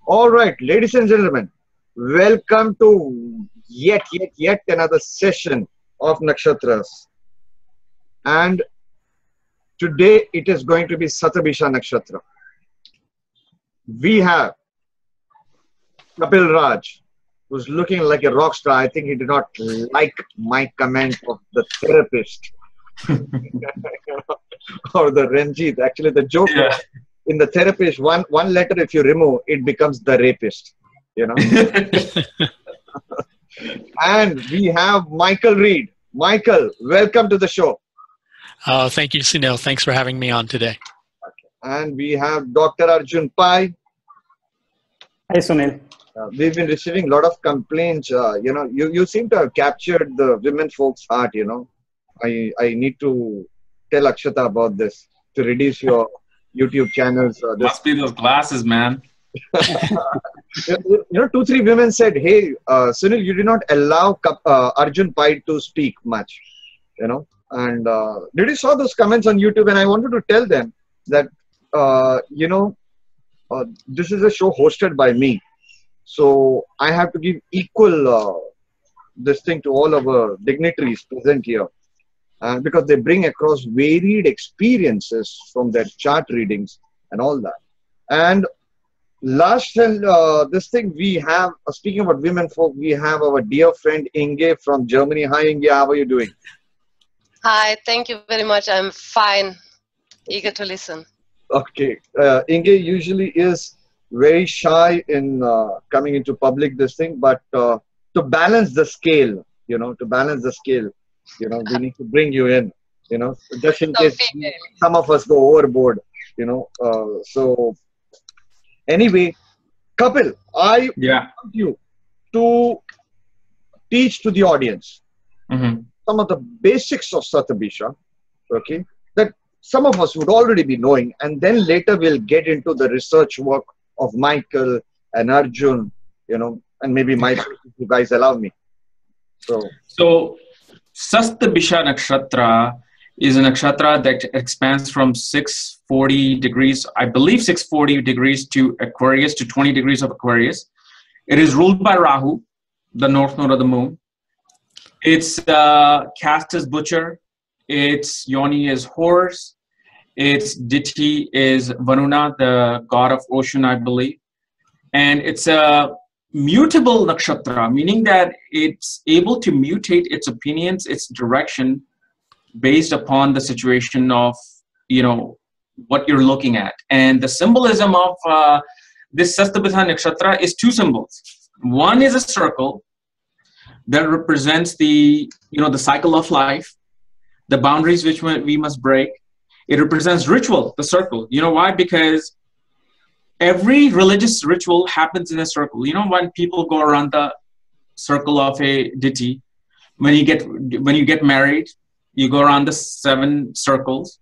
All right, ladies and gentlemen, welcome to yet another session of Nakshatras. And today it is going to be Satabisha Nakshatra. We have Kapil Raj, who's looking like a rock star. I think he did not like my comment of the therapist or the Ranjit. Actually, the joke was in the therapist, one letter if you remove, it becomes the rapist. And we have Michael Reed. Michael, welcome to the show. Thank you, Sunil. Thanks for having me on today. And we have Dr. Arjun Pai. Hi, Sunil. We've been receiving a lot of complaints. You seem to have captured the women folks' heart. I need to tell Akshata about this to reduce your YouTube channels. Must be those glasses, man. 2-3 women said, "Hey, Sunil, you did not allow Arjun Pai to speak much." And did you saw those comments on YouTube? And I wanted to tell them that this is a show hosted by me, so I have to give equal this thing to all our dignitaries present here, because they bring across varied experiences from their chart readings and all that. And last and this thing we have, speaking about women folk, we have our dear friend Inge from Germany. Hi Inge, how are you doing? Hi, thank you very much. I'm fine, eager to listen. Okay, Inge usually is very shy in coming into public this thing, but to balance the scale, we need to bring you in, just in case some of us go overboard, so anyway, Kapil, I want you to teach to the audience some of the basics of Satabisha, okay, that some of us would already be knowing, and then later we'll get into the research work of Michael and Arjun, and maybe myself, if you guys allow me. So Satabisha Nakshatra is a nakshatra that expands from 640 degrees, I believe 640 degrees to Aquarius, to 20 degrees of Aquarius. It is ruled by Rahu, the north node of the moon. Its caste is Butcher. Its yoni is horse. Its deity is Varuna, the god of ocean, I believe. And it's a mutable nakshatra, meaning that it's able to mutate its opinions, its direction, based upon the situation of, what you're looking at. And the symbolism of this Satabisha Nakshatra is 2 symbols. One is a circle that represents the cycle of life, the boundaries which we must break. It represents ritual, the circle. You know why? Because every religious ritual happens in a circle. When people go around the circle of a deity, when you get married, you go around the 7 circles.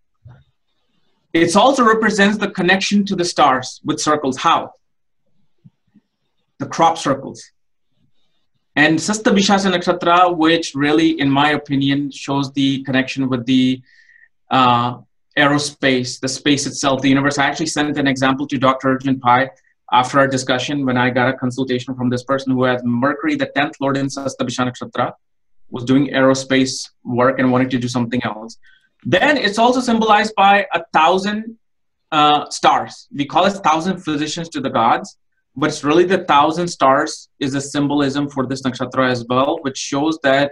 It also represents the connection to the stars with circles. How? The crop circles. And Satabisha Nakshatra, which really, in my opinion, shows the connection with the aerospace, the space itself, the universe. I actually sent an example to Dr. Arjun Pai after our discussion when I got a consultation from this person who has Mercury, the 10th Lord in Satabisha Nakshatra, was doing aerospace work and wanted to do something else. Then it's also symbolized by 1,000 stars. We call it 1,000 physicians to the gods, but it's really the 1,000 stars is a symbolism for this nakshatra as well, which shows that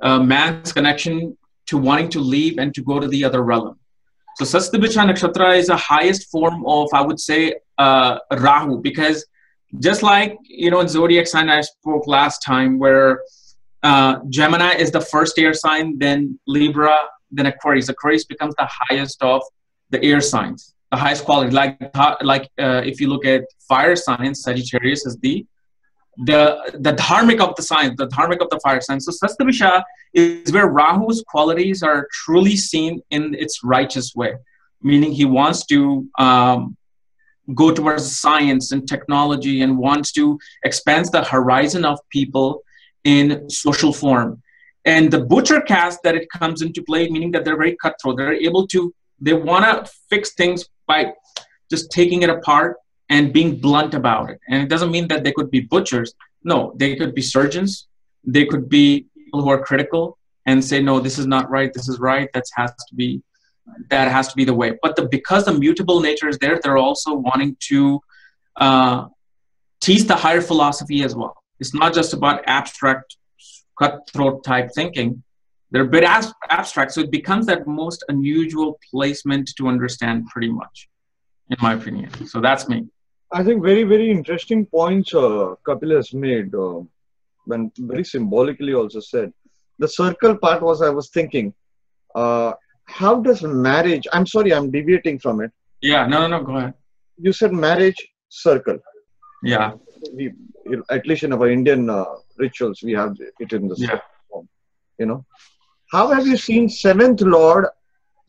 man's connection to wanting to leave and to go to the other realm. So Satabisha Nakshatra is the highest form of, I would say, Rahu, because just like, in zodiac sign I spoke last time, where Gemini is the first air sign, then Libra, then Aquarius. Aquarius becomes the highest of the air signs, the highest quality. If you look at fire signs, Sagittarius is the dharmic of the signs, the dharmic of the fire signs. So Satabisha is where Rahu's qualities are truly seen in its righteous way, meaning he wants to go towards science and technology and wants to expand the horizon of people in social form. And the butcher caste that it comes into play, meaning that they're very cutthroat. They want to fix things by just taking it apart and being blunt about it. And it doesn't mean that they could be butchers. No, they could be surgeons. They could be people who are critical and say, no, this is not right, this is right, that has to be the way. But because the mutable nature is there, they're also wanting to teach the higher philosophy as well. It's not just about abstract, cutthroat type thinking. They're a bit abstract, so it becomes that most unusual placement to understand pretty much, in my opinion. So that's me. I think very, very interesting points Kapil has made, when very symbolically also said. The circle part was, I was thinking, how does marriage, I'm sorry, I'm deviating from it. Yeah, no, go ahead. You said marriage circle. Yeah. We, at least in our Indian rituals, we have it in the form. You know, how have you seen seventh lord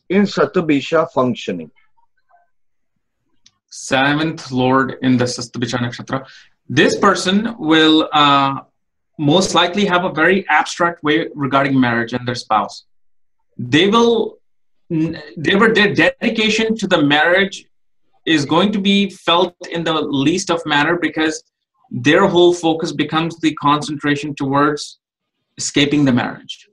in Satabisha functioning? Seventh lord in the Satabisha nakshatra. This person will most likely have a very abstract way regarding marriage and their spouse. Their dedication to the marriage is going to be felt in the least of manner, because their whole focus becomes the concentration towards escaping the marriage.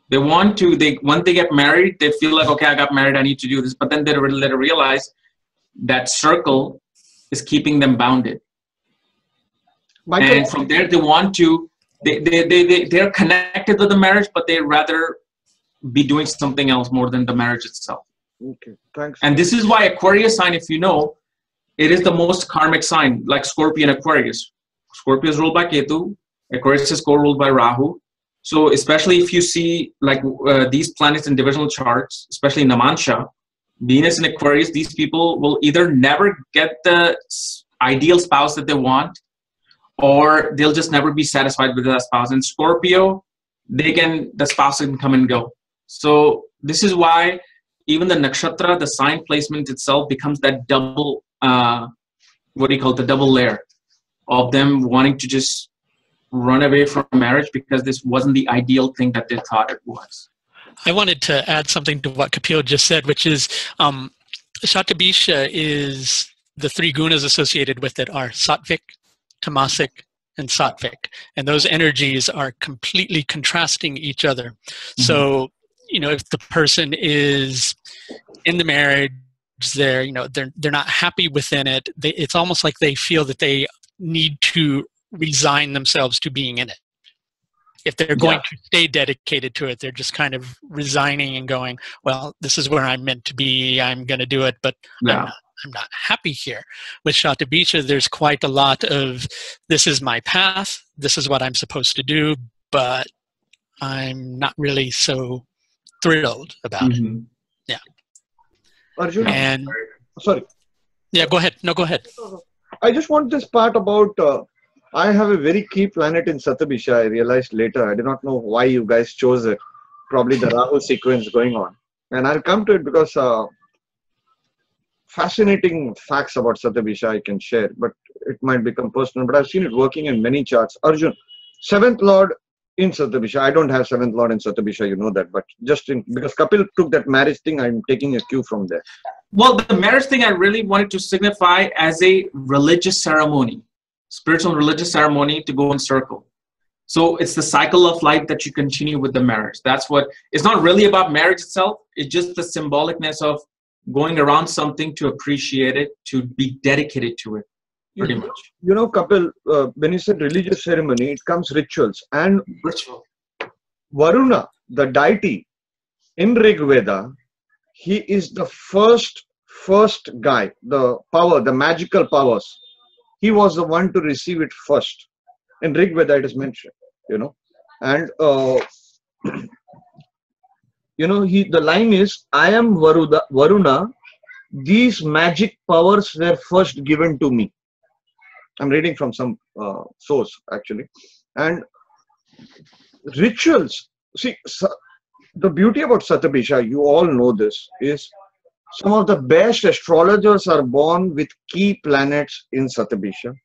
They want to, once they get married, they feel like, okay, I got married, I need to do this. But then they later realize that circle is keeping them bounded. And from there, they want to, they're connected with the marriage, but they rather be doing something else more than the marriage itself. Okay, thanks. And this is why Aquarius sign, if you know, it is the most karmic sign, like Scorpio and Aquarius. Scorpio is ruled by Ketu, Aquarius is co-ruled by Rahu. So especially if you see like these planets in divisional charts, especially Namansha, Venus and Aquarius, these people will either never get the ideal spouse that they want, or they'll just never be satisfied with that spouse. And Scorpio, the spouse can come and go. So this is why even the nakshatra, the sign placement itself becomes that double, the double layer of them wanting to just run away from marriage because this wasn't the ideal thing that they thought it was. I wanted to add something to what Kapil just said, which is Satabisha is the three gunas associated with it are Sattvic, Tamasic, and Sattvic. And those energies are completely contrasting each other. Mm-hmm. So, if the person is in the marriage, they're not happy within it. It's almost like they feel that they need to resign themselves to being in it. If they're going to stay dedicated to it, they're just kind of resigning and going, well, this is where I'm meant to be. I'm going to do it, but I'm not happy here. With Satabisha, there's quite a lot of, this is my path. This is what I'm supposed to do, but I'm not really so thrilled about it. Yeah. Arjun, and sorry. Yeah, go ahead. No, go ahead. I just want this part about, I have a very key planet in Satabisha. I realized later. I do not know why you guys chose it. Probably the Rahu sequence going on. And I'll come to it because fascinating facts about Satabisha I can share, but it might become personal. But I've seen it working in many charts. Arjun, seventh lord in Satabisha. I don't have seventh lord in Satabisha, you know that. But just because Kapil took that marriage thing, I'm taking a cue from there. Well, the marriage thing I really wanted to signify as a religious ceremony. Spiritual religious ceremony to go in circle. So it's the cycle of life that you continue with the marriage. That's what, it's not really about marriage itself. It's just the symbolicness of going around something to appreciate it, to be dedicated to it, pretty much. You know, Kapil, when you said religious ceremony, it comes rituals. And ritual. Varuna, the deity in Rig Veda, he is the first guy, the power, the magical powers. He was the one to receive it first. In Rig Veda, it is mentioned, And, the line is, I am Varuna, these magic powers were first given to me. I'm reading from some source, actually. And rituals, see, the beauty about Satabisha, you all know this, is some of the best astrologers are born with key planets in Satabisha.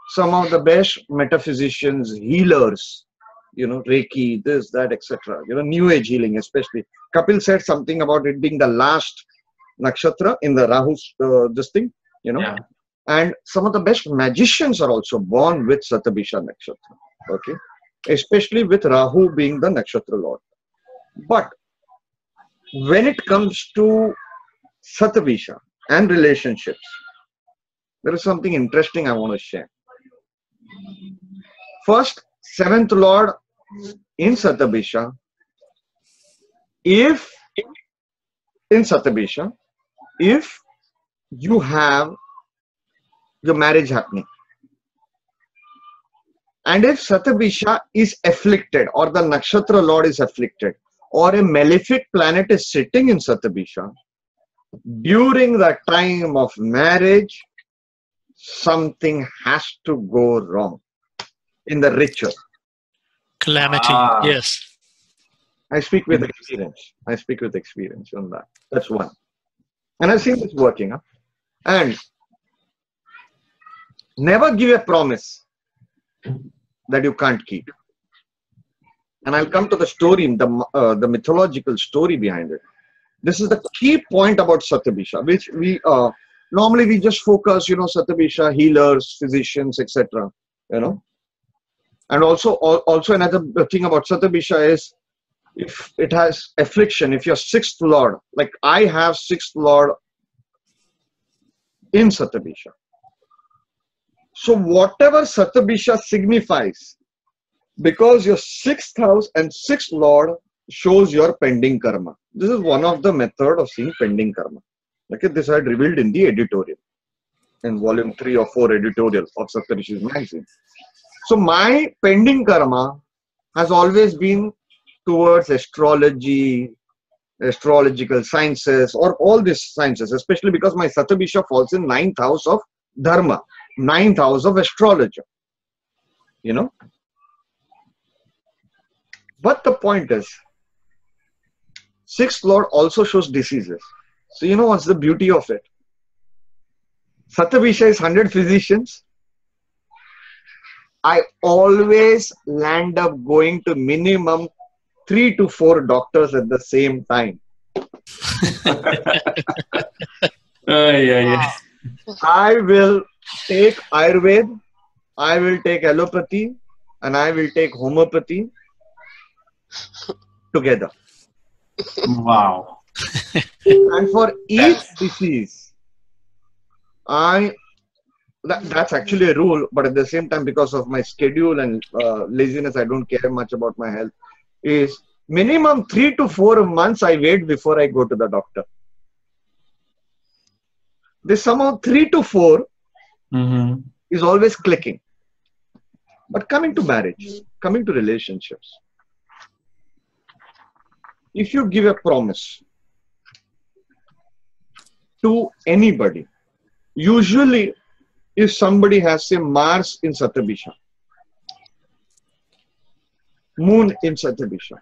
Some of the best metaphysicians, healers, Reiki, this, that, etc. New Age healing especially. Kapil said something about it being the last nakshatra in the Rahu's this thing. you know. And some of the best magicians are also born with Satabisha Nakshatra, okay, especially with Rahu being the Nakshatra Lord. But when it comes to Satabisha and relationships, there is something interesting I want to share. First, 7th Lord in Satabisha, if you have your marriage happening, and if Satabisha is afflicted, or the Nakshatra Lord is afflicted, or a malefic planet is sitting in Satabisha, during the time of marriage, something has to go wrong in the ritual. Calamity, yes. I speak with experience. I speak with experience on that. That's one. And I've seen this working. Huh? And never give a promise that you can't keep. And I'll come to the story, the mythological story behind it. This is the key point about Satabisha, which we normally we just focus, you know, Satabisha, healers, physicians, etc. You know, and also another thing about Satabisha is if it has affliction. If you're 6th Lord, like I have 6th Lord in Satabisha. So whatever Satabisha signifies, because your 6th house and 6th Lord shows your pending karma. This is one of the method of seeing pending karma. Okay, this I had revealed in the editorial, in volume 3 or 4 editorial of Saptarishi's magazine. So my pending karma has always been towards astrology, astrological sciences, or all these sciences, especially because my Satabisha falls in 9th house of Dharma, 9th house of astrology, you know. But the point is, 6th Lord also shows diseases. So you know what's the beauty of it? Satabisha is 100 physicians. I always land up going to minimum 3 to 4 doctors at the same time. I will take Ayurveda, I will take allopathy, and I will take homeopathy together. Wow. And for each disease, that's actually a rule, but at the same time, because of my schedule and laziness, I don't care much about my health, is minimum 3 to 4 months I wait before I go to the doctor. This somehow 3 to 4 is always clicking. But coming to marriage, coming to relationships, if you give a promise to anybody, usually if somebody has, say, Mars in Satabisha, Moon in Satabisha,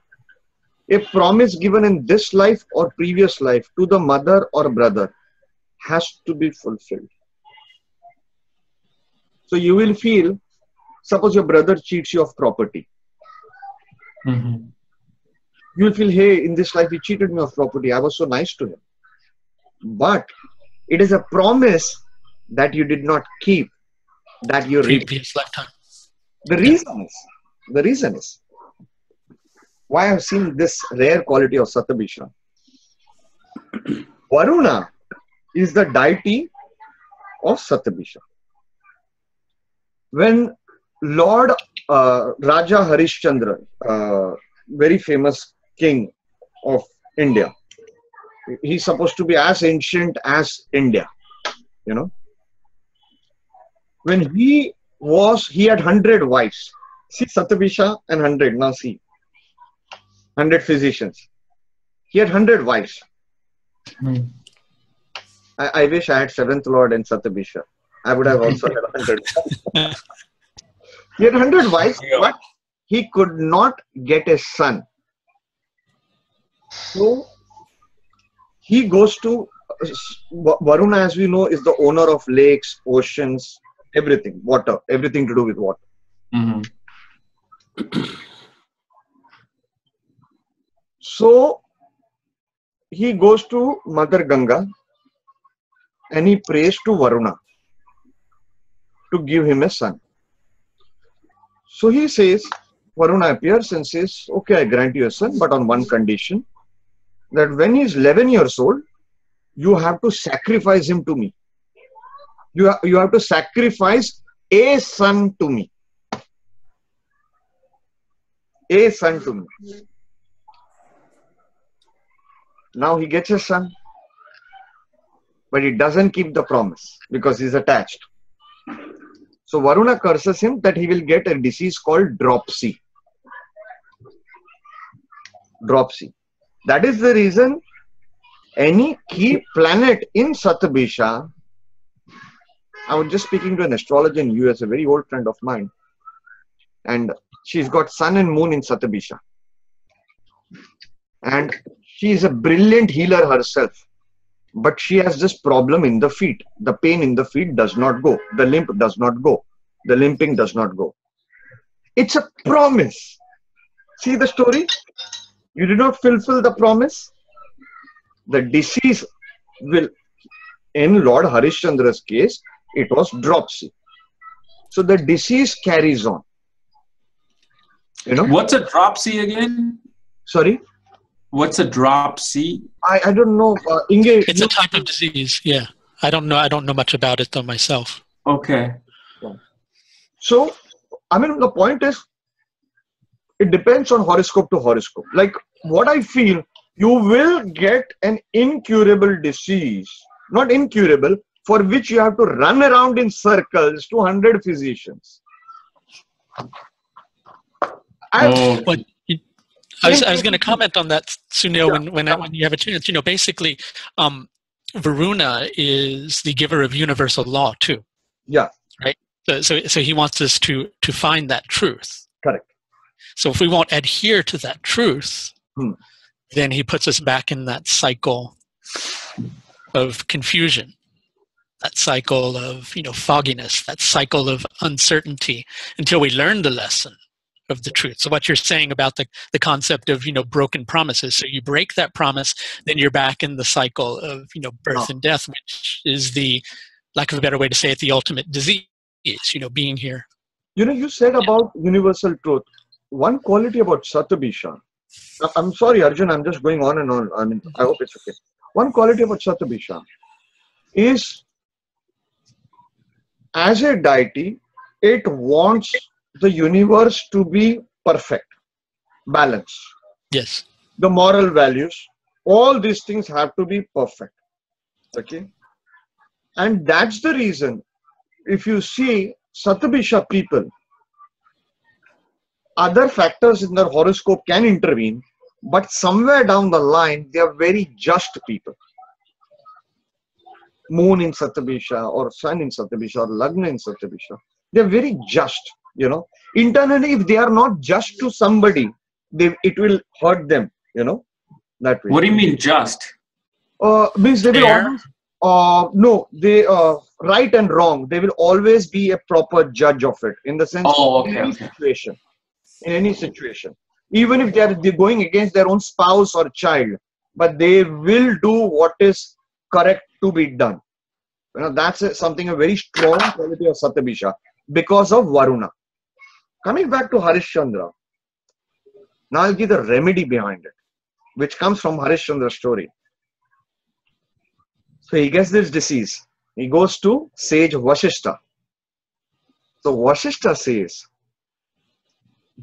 a promise given in this life or previous life to the mother or brother has to be fulfilled. So you will feel, suppose your brother cheats you of property. You will feel, hey, in this life he cheated me of property. I was so nice to him. But it is a promise that you did not keep, that you reaped. The reason is why I have seen this rare quality of Satabisha. Varuna is the deity of Satabisha. When Lord Raja Harishchandra, very famous king of India, he's supposed to be as ancient as India, you know. When he had 100 wives. See, Satabisha and 100, now see. 100 physicians. He had 100 wives. I wish I had 7th Lord in Satabisha. I would have also had 100. He had 100 wives, but he could not get a son. So he goes to Varuna, as we know, is the owner of lakes, oceans, everything, water, everything to do with water. So he goes to Mother Ganga and he prays to Varuna to give him a son. So he says, Varuna appears and says, okay, I grant you a son, but on one condition, that when he is 11 years old, you have to sacrifice him to me. You have to sacrifice a son to me. A son to me. Now he gets a son, but he doesn't keep the promise because he's attached. So Varuna curses him that he will get a disease called dropsy. Dropsy. That is the reason any key planet in Satyabhisha, I was just speaking to an astrologer in US, a very old friend of mine, and she's got sun and moon in Satyabhisha. And she is a brilliant healer herself. But she has this problem in the feet. The pain in the feet does not go. The limp does not go. The limping does not go. It's a promise. See the story? You did not fulfill the promise. The disease will, in Lord Harishchandra's case, it was dropsy. So the disease carries on. You know? What's a dropsy again? Sorry? What's a dropsy? I don't know. It's a type of disease. Yeah, I don't know much about it though myself. Okay. So, I mean, the point is, it depends on horoscope to horoscope. Like what I feel, you will get an incurable disease, not incurable, for which you have to run around in circles to 100 physicians. I was going to comment on that, Sunil, when you have a chance. You know, basically, Varuna is the giver of universal law too. Yeah. Right. So he wants us to find that truth. Correct. So if we won't adhere to that truth, then he puts us back in that cycle of confusion, that cycle of fogginess, that cycle of uncertainty, until we learn the lesson of the truth. So what you're saying about the concept of broken promises, so you break that promise, then you're back in the cycle of birth and death, which is the, lack of a better way to say it, the ultimate disease, being here. You said about universal truth. One quality about Satyabhisha, I'm sorry Arjun, I'm just going on and on, I mean, I hope it's okay. One quality about Satyabhisha is, as a deity, it wants the universe to be perfect, balanced. Yes. The moral values, all these things have to be perfect. Okay. And that's the reason, if you see Satyabhisha people, other factors in their horoscope can intervene, but somewhere down the line, they are very just people. Moon in Satyabhisha, or Sun in Satyabhisha, or Lagna in Satyabhisha, they are very just. Internally, if they are not just to somebody, it will hurt them, that way. What do you mean just? Means they will always, no, they, right and wrong, they will always be a proper judge of it, in the sense in any situation. Even if they're going against their own spouse or child, but they will do what is correct to be done. That's something, a very strong quality of Satyabhisha, because of Varuna. Coming back to Harishchandra, now I'll give the remedy behind it, which comes from Harishchandra's story. So he gets this disease. He goes to sage Vashishta. So Vashishta says,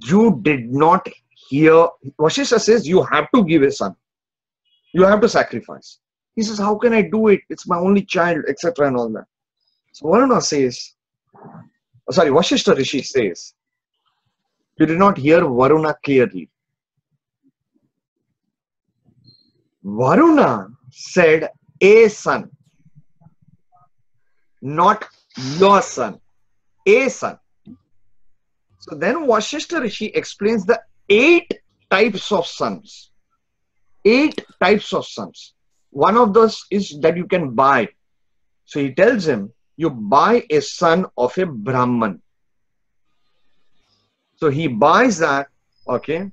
you did not hear. Vashishta says, you have to give a son. You have to sacrifice. He says, how can I do it? It's my only child, etc. and all that. So Varuna says, Vashishta Rishi says, you did not hear Varuna clearly. Varuna said, a son, not your son, a son. So then Vashishta Rishi explains the 8 types of sons. 8 types of sons. One of those is that you can buy. So he tells him, you buy a son of a Brahman. So he buys that, okay,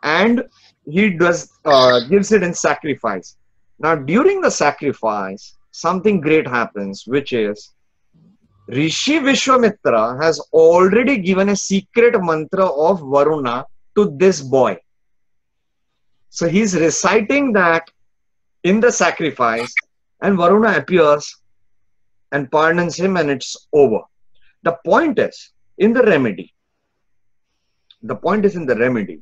and he gives it in sacrifice. Now during the sacrifice, something great happens, which is Rishi Vishwamitra has already given a secret mantra of Varuna to this boy. So he's reciting that in the sacrifice, and Varuna appears and pardons him, and it's over. The point is in the remedy. The point is in the remedy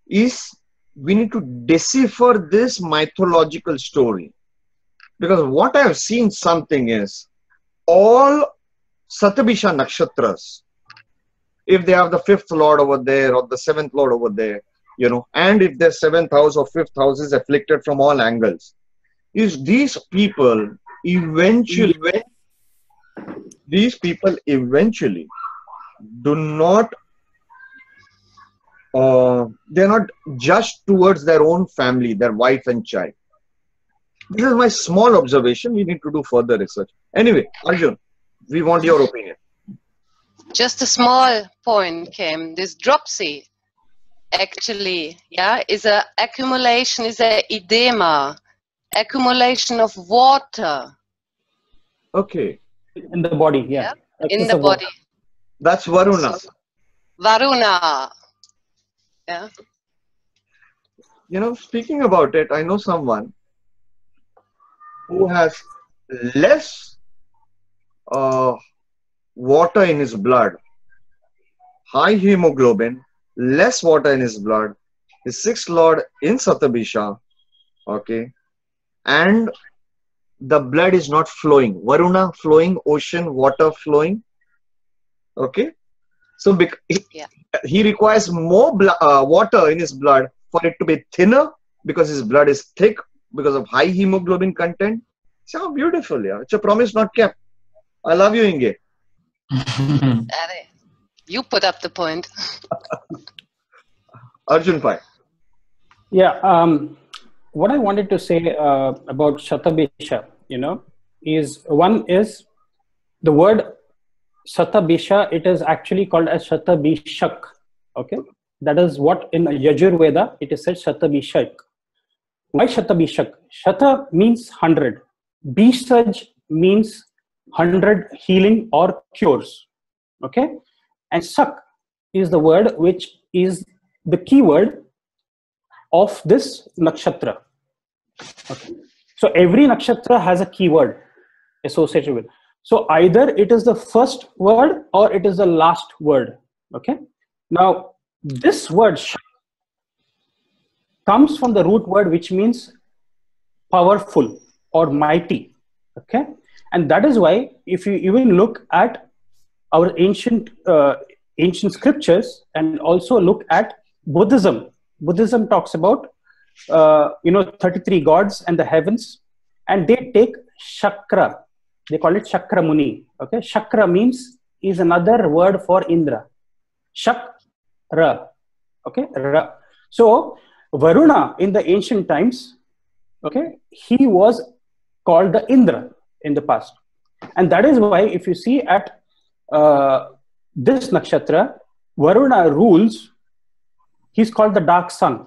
is we need to decipher this mythological story. Because what I have seen something is all Satabisha nakshatras, if they have the 5th lord over there or the 7th lord over there, you know, and if their 7th house or 5th house is afflicted from all angles, is these people eventually do not they're not judged towards their own family, their wife and child. This is my small observation. We need to do further research. Anyway, Arjun, we want your opinion. Just a small point came. This dropsy actually, yeah, is a accumulation, is a edema, accumulation of water. Okay. In the body, yeah. In the body. That's Varuna. So, Varuna. Yeah. You know, speaking about it, I know someone who has less water in his blood, high hemoglobin, less water in his blood, his 6th lord in Satabisha, okay, and the blood is not flowing. Varuna flowing, ocean, water flowing, okay. So he requires more water in his blood for it to be thinner, because his blood is thick because of high hemoglobin content. See how beautiful, yeah. It's a promise not kept. I love you, Inge. You put up the point. Arjun Pai. Yeah, what I wanted to say about Shatabisha, you know, is one is the word Satabisha, it is actually called as Shatabishak. Okay, that is what in Yajurveda it is said Shatabishak. Why Shatabishak? Shata means 100. Bishaj means 100 healing or cures. Okay, and Sak is the word which is the keyword of this nakshatra. Okay, so every nakshatra has a keyword associated with. So either it is the first word or it is the last word. Okay. Now this word comes from the root word which means powerful or mighty. Okay. And that is why if you even look at our ancient scriptures and also look at Buddhism. Buddhism talks about 33 gods and the heavens, and they take Shakra. They call it Shakra Muni. Okay, Shakra is another word for Indra. Shakra. Okay, Ra. So Varuna in the ancient times, okay, he was called the Indra in the past, and that is why if you see at this nakshatra, Varuna rules. He's called the dark sun,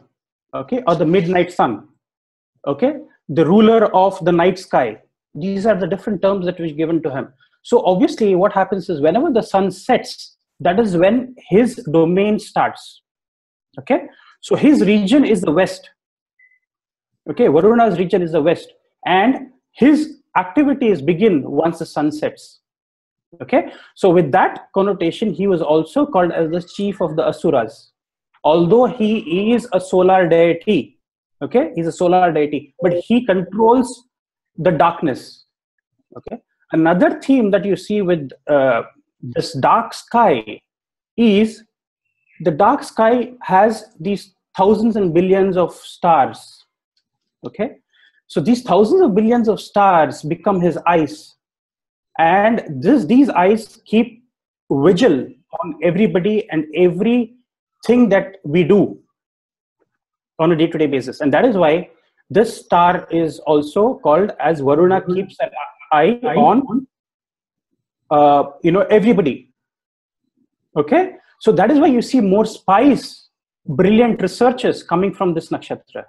okay, or the midnight sun, okay, the ruler of the night sky. These are the different terms that were given to him. So obviously what happens is whenever the sun sets, that is when his domain starts. Okay, so his region is the west. Okay, Varuna's region is the west, and his activities begin once the sun sets. Okay, so with that connotation, he was also called as the chief of the Asuras. Although he is a solar deity, okay, he's a solar deity, but he controls the darkness. Okay, another theme that you see with this dark sky is the dark sky has these thousands and billions of stars. Okay, so these thousands of billions of stars become his eyes, and these eyes keep vigil on everybody and everything that we do on a day-to-day basis. And that is why this star is also called as Varuna keeps an eye on everybody. Okay, so that is why you see more spies, brilliant researchers coming from this nakshatra.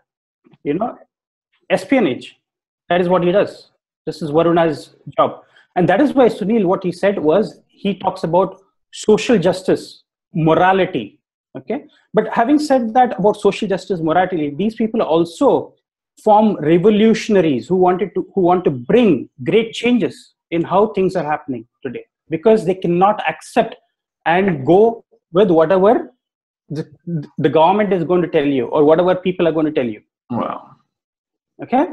Espionage, that is what he does. This is Varuna's job. And that is why Sunil, what he said was, he talks about social justice, morality. Okay. But having said that about social justice, morality, these people also form revolutionaries who want to bring great changes in how things are happening today, because they cannot accept and go with whatever the government is going to tell you or whatever people are going to tell you. Wow. Okay.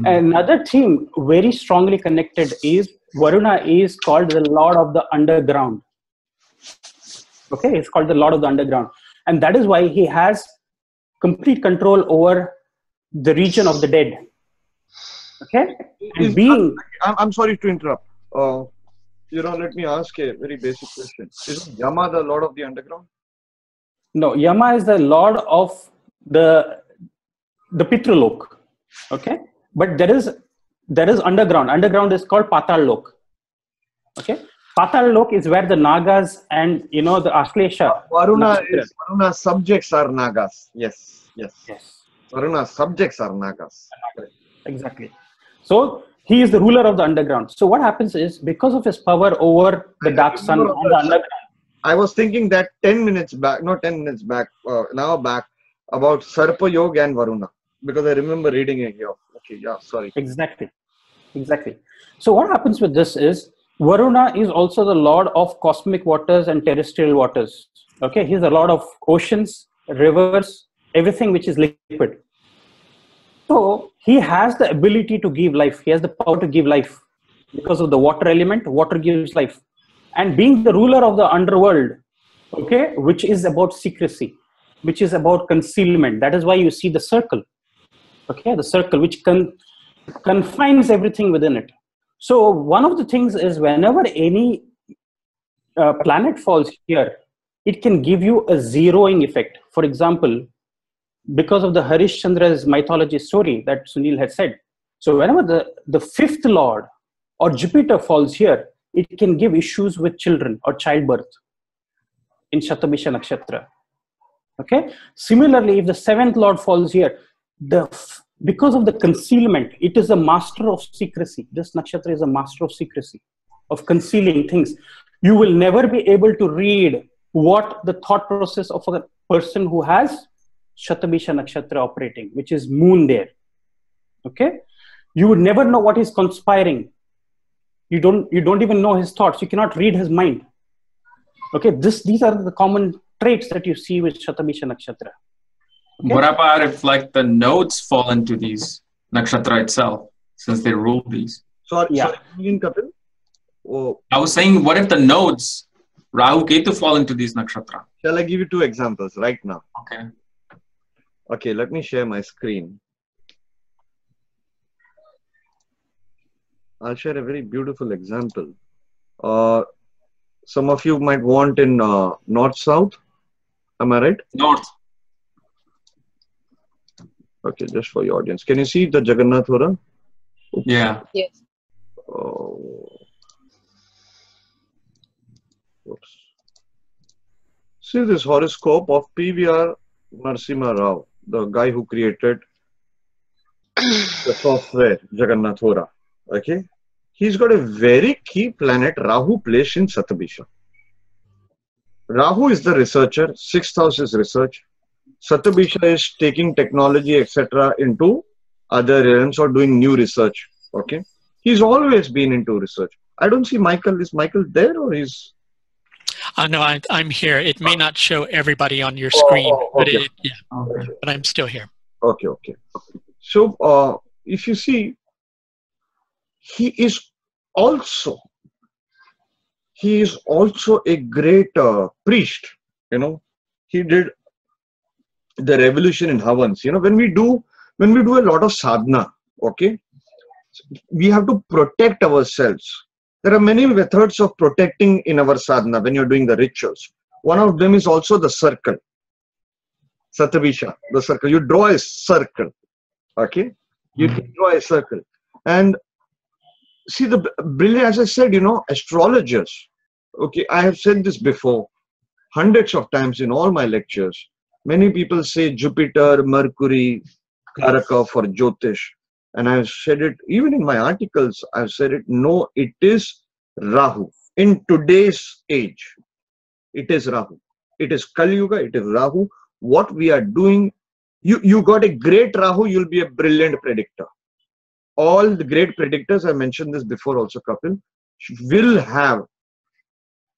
Another theme very strongly connected is Varuna is called the Lord of the Underground. Okay, it's called the Lord of the Underground, and that is why he has complete control over the region of the dead. Okay, and I'm sorry to interrupt. Let me ask a very basic question. Isn't Yama the Lord of the Underground? No, Yama is the Lord of the Pitralok. Okay, but there is underground. Underground is called Patal Lok. Okay, Patal Lok is where the Nagas and the Ashlesha. Varuna's subjects are Nagas. Yes. Varuna's subjects are Nagas. Exactly. So he is the ruler of the underground. So what happens is, because of his power over the dark sun and the underground. I was thinking that 10 minutes back, now back, about Sarpa Yoga and Varuna, because I remember reading it here. Okay, yeah, sorry. Exactly. So what happens with this is, Varuna is also the lord of cosmic waters and terrestrial waters. Okay, he's the lord of oceans, rivers, everything which is liquid. So he has the ability to give life. He has the power to give life because of the water element. Water gives life. And being the ruler of the underworld, okay, which is about secrecy, which is about concealment. That is why you see the circle. Okay, the circle which confines everything within it. So one of the things is, whenever any planet falls here, it can give you a zeroing effect. For example, because of the Harishchandra's mythology story that Sunil had said. So whenever the fifth lord or Jupiter falls here, it can give issues with children or childbirth in Shatabisha Nakshatra. Okay. Similarly, if the seventh lord falls here, because of the concealment, it is a master of secrecy. This nakshatra is a master of secrecy, of concealing things. You will never be able to read what the thought process of a person who has Shatabisha Nakshatra operating, which is moon there. Okay, you would never know what he's conspiring. You don't even know his thoughts. You cannot read his mind. Okay, these are the common traits that you see with Shatabisha Nakshatra. Okay. What about if the nodes fall into these nakshatra itself, since they rule these? Sorry, Kapil? Oh. I was saying, what if the nodes, Rahu, Ketu, fall into these nakshatra? Shall I give you two examples right now? Okay, let me share my screen. I'll share a very beautiful example. Some of you might want in north-south. Am I right? North. Okay, just for your audience. Can you see the Jagannath Hora? Yeah. Yes. Oops. See this horoscope of PVR Narasimha Rao, the guy who created the software Jagannath Hora. Okay, he's got a very key planet, Rahu, placed in Satabisha. Rahu is the researcher, 6th house is research. Satabisha is taking technology, etc., into other realms or doing new research. Okay, he's always been into research. I don't see Michael. Is Michael there, or is? No, I'm here. It may not show everybody on your screen, okay. But I'm still here. Okay. So, if you see, he is also a great priest. He did the revolution in Havans. When we do a lot of sadhana, okay, we have to protect ourselves. There are many methods of protecting in our sadhana when you're doing the rituals. One of them is also the circle. Satabisha, the circle. You draw a circle. Okay? You draw a circle. And see the brilliant, as I said, astrologers. Okay, I have said this before, hundreds of times in all my lectures. Many people say Jupiter, Mercury, Karaka for Jyotish. and I've said it even in my articles, I've said it, no, it is Rahu. In today's age, it is Rahu. It is Kali Yuga, it is Rahu. What we are doing, you got a great Rahu, you'll be a brilliant predictor. All the great predictors, I mentioned this before also, Kapil, will have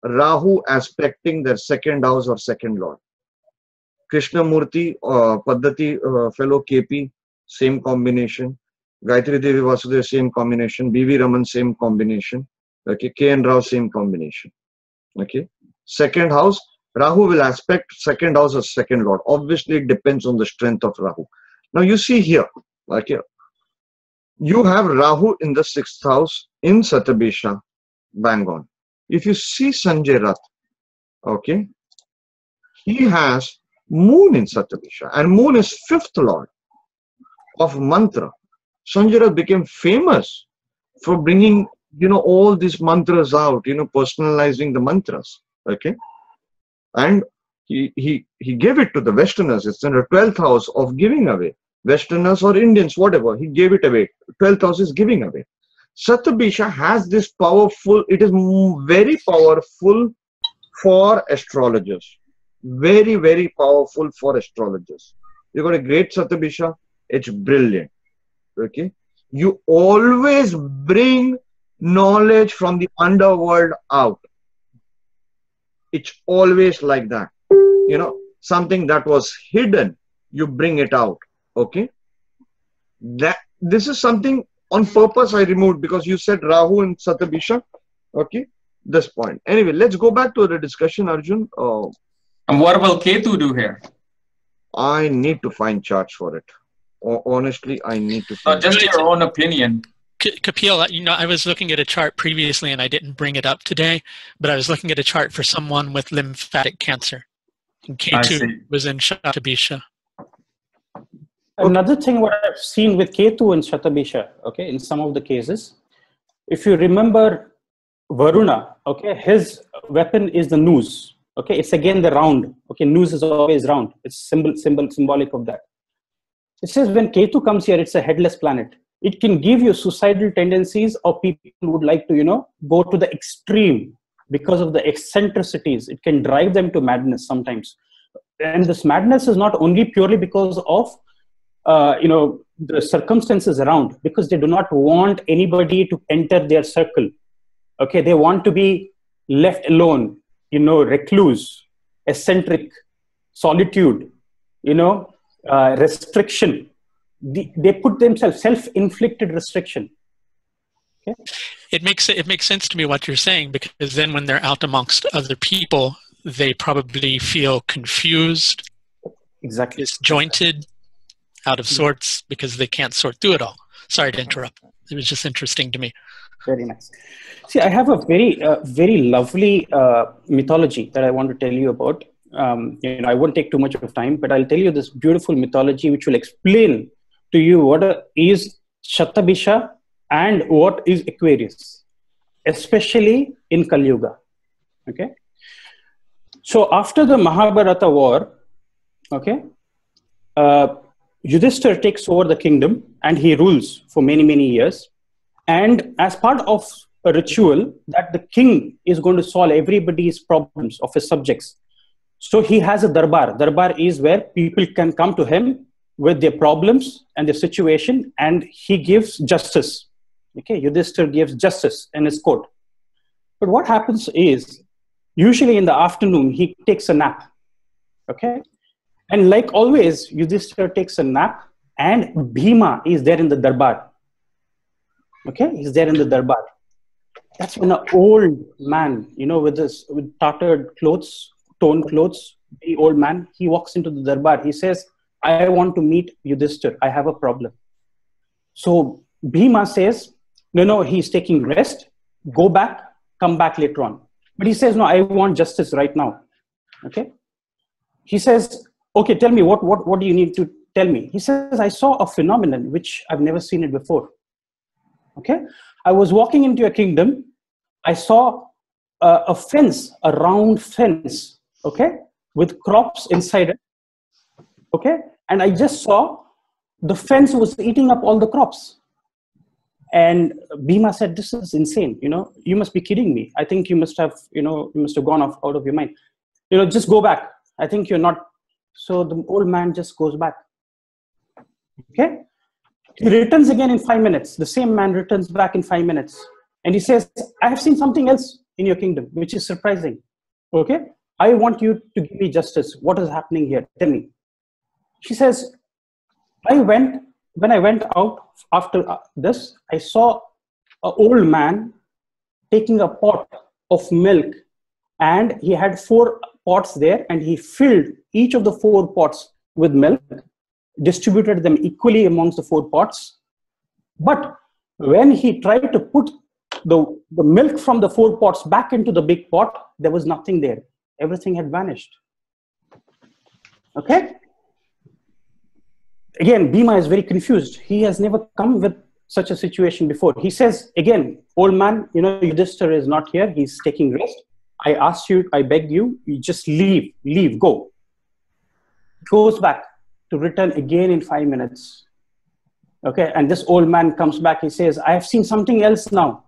Rahu aspecting their second house or second lord. Krishnamurti, Paddhati, fellow KP, same combination. Gayatri Devi Vasudeva, same combination. B.V. Raman, same combination. Okay, K.N. Rao, same combination. Okay, second house, Rahu will aspect second house or second lord. Obviously, it depends on the strength of Rahu. Now, you see here, okay, you have Rahu in the 6th house in Satabisha, bang on. If you see Sanjay Rath, okay, he has Moon in Satabisha, and Moon is 5th lord of mantra. Sanjay Rath became famous for bringing, all these mantras out, personalizing the mantras, okay, and he gave it to the Westerners. It's in the 12th house of giving away. Westerners or Indians, whatever, he gave it away. 12th house is giving away. Satabisha has this powerful, it is very powerful for astrologers. Very, very powerful for astrologers. You got a great Satabisha, it's brilliant. Okay. You always bring knowledge from the underworld out. It's always like that. Something that was hidden, you bring it out. Okay. This is something on purpose I removed because you said Rahu and Satabisha. Okay. This point. Anyway, let's go back to the discussion, Arjun. And what will Ketu do here? I need to find charts for it. Honestly, I need to find just your own opinion. Kapil, I was looking at a chart previously and I didn't bring it up today, but I was looking at a chart for someone with lymphatic cancer. And Ketu was in Shatabisha. Another thing what I've seen with Ketu and Shatabisha, okay, in some of the cases, if you remember Varuna, okay, his weapon is the noose. Okay, it's again the round. Okay, noose is always round. It's symbolic of that. It says when Ketu comes here, it's a headless planet. It can give you suicidal tendencies, or people would like to, go to the extreme because of the eccentricities. It can drive them to madness sometimes. And this madness is not only purely because of, the circumstances around, because they do not want anybody to enter their circle. Okay, they want to be left alone. Recluse, eccentric, solitude, restriction. They put themselves self-inflicted restriction. Okay? It makes sense to me what you're saying, because then when they're out amongst other people, they probably feel confused, exactly, disjointed, out of sorts, because they can't sort through it all. Sorry to interrupt. It was just interesting to me. Very nice. See, I have a very lovely mythology that I want to tell you about. I won't take too much of time, but I'll tell you this beautiful mythology which will explain to you what is Shatabisha and what is Aquarius, especially in Kali Yuga. Okay. So after the Mahabharata war, okay, Yudhishthira takes over the kingdom and he rules for many, many years. And as part of a ritual that the king is going to solve everybody's problems of his subjects. So he has a darbar. Darbar is where people can come to him with their problems and their situation, and he gives justice. Okay, Yudhishthira gives justice in his court. But what happens is, usually in the afternoon, he takes a nap. Okay, and like always, Yudhishthira takes a nap, and Bhima is there in the darbar. Okay, he's there in the darbar. That's when an old man, with tattered clothes, torn clothes, the old man, he walks into the darbar. He says, I want to meet Yudhishthira. I have a problem. So Bhima says, no, he's taking rest. Go back, come back later on. But he says, no, I want justice right now. Okay. He says, okay, tell me, what do you need to tell me? He says, I saw a phenomenon which I've never seen it before. Okay. I was walking into a kingdom. I saw a fence, a round fence, okay, with crops inside it. Okay. And I just saw the fence was eating up all the crops. And Bhima said, this is insane. You must be kidding me. I think you must have, you must have gone out of your mind. Just go back. I think you're not. So the old man just goes back. Okay. He returns again in 5 minutes. The same man returns back in 5 minutes. And he says, I have seen something else in your kingdom, which is surprising. Okay. I want you to give me justice. What is happening here? Tell me. She says, when I went out after this, I saw an old man taking a pot of milk, and he had 4 pots there, and he filled each of the 4 pots with milk, distributed them equally amongst the 4 pots. But when he tried to put the milk from the 4 pots back into the big pot, there was nothing there. Everything had vanished. Okay? Again, Bhima is very confused. He has never come with such a situation before. He says, again, old man, Yudhishthira is not here. He's taking rest. I asked you, I begged you, you just leave, go. Goes back to return again in 5 minutes. Okay, and this old man comes back. He says, I have seen something else now.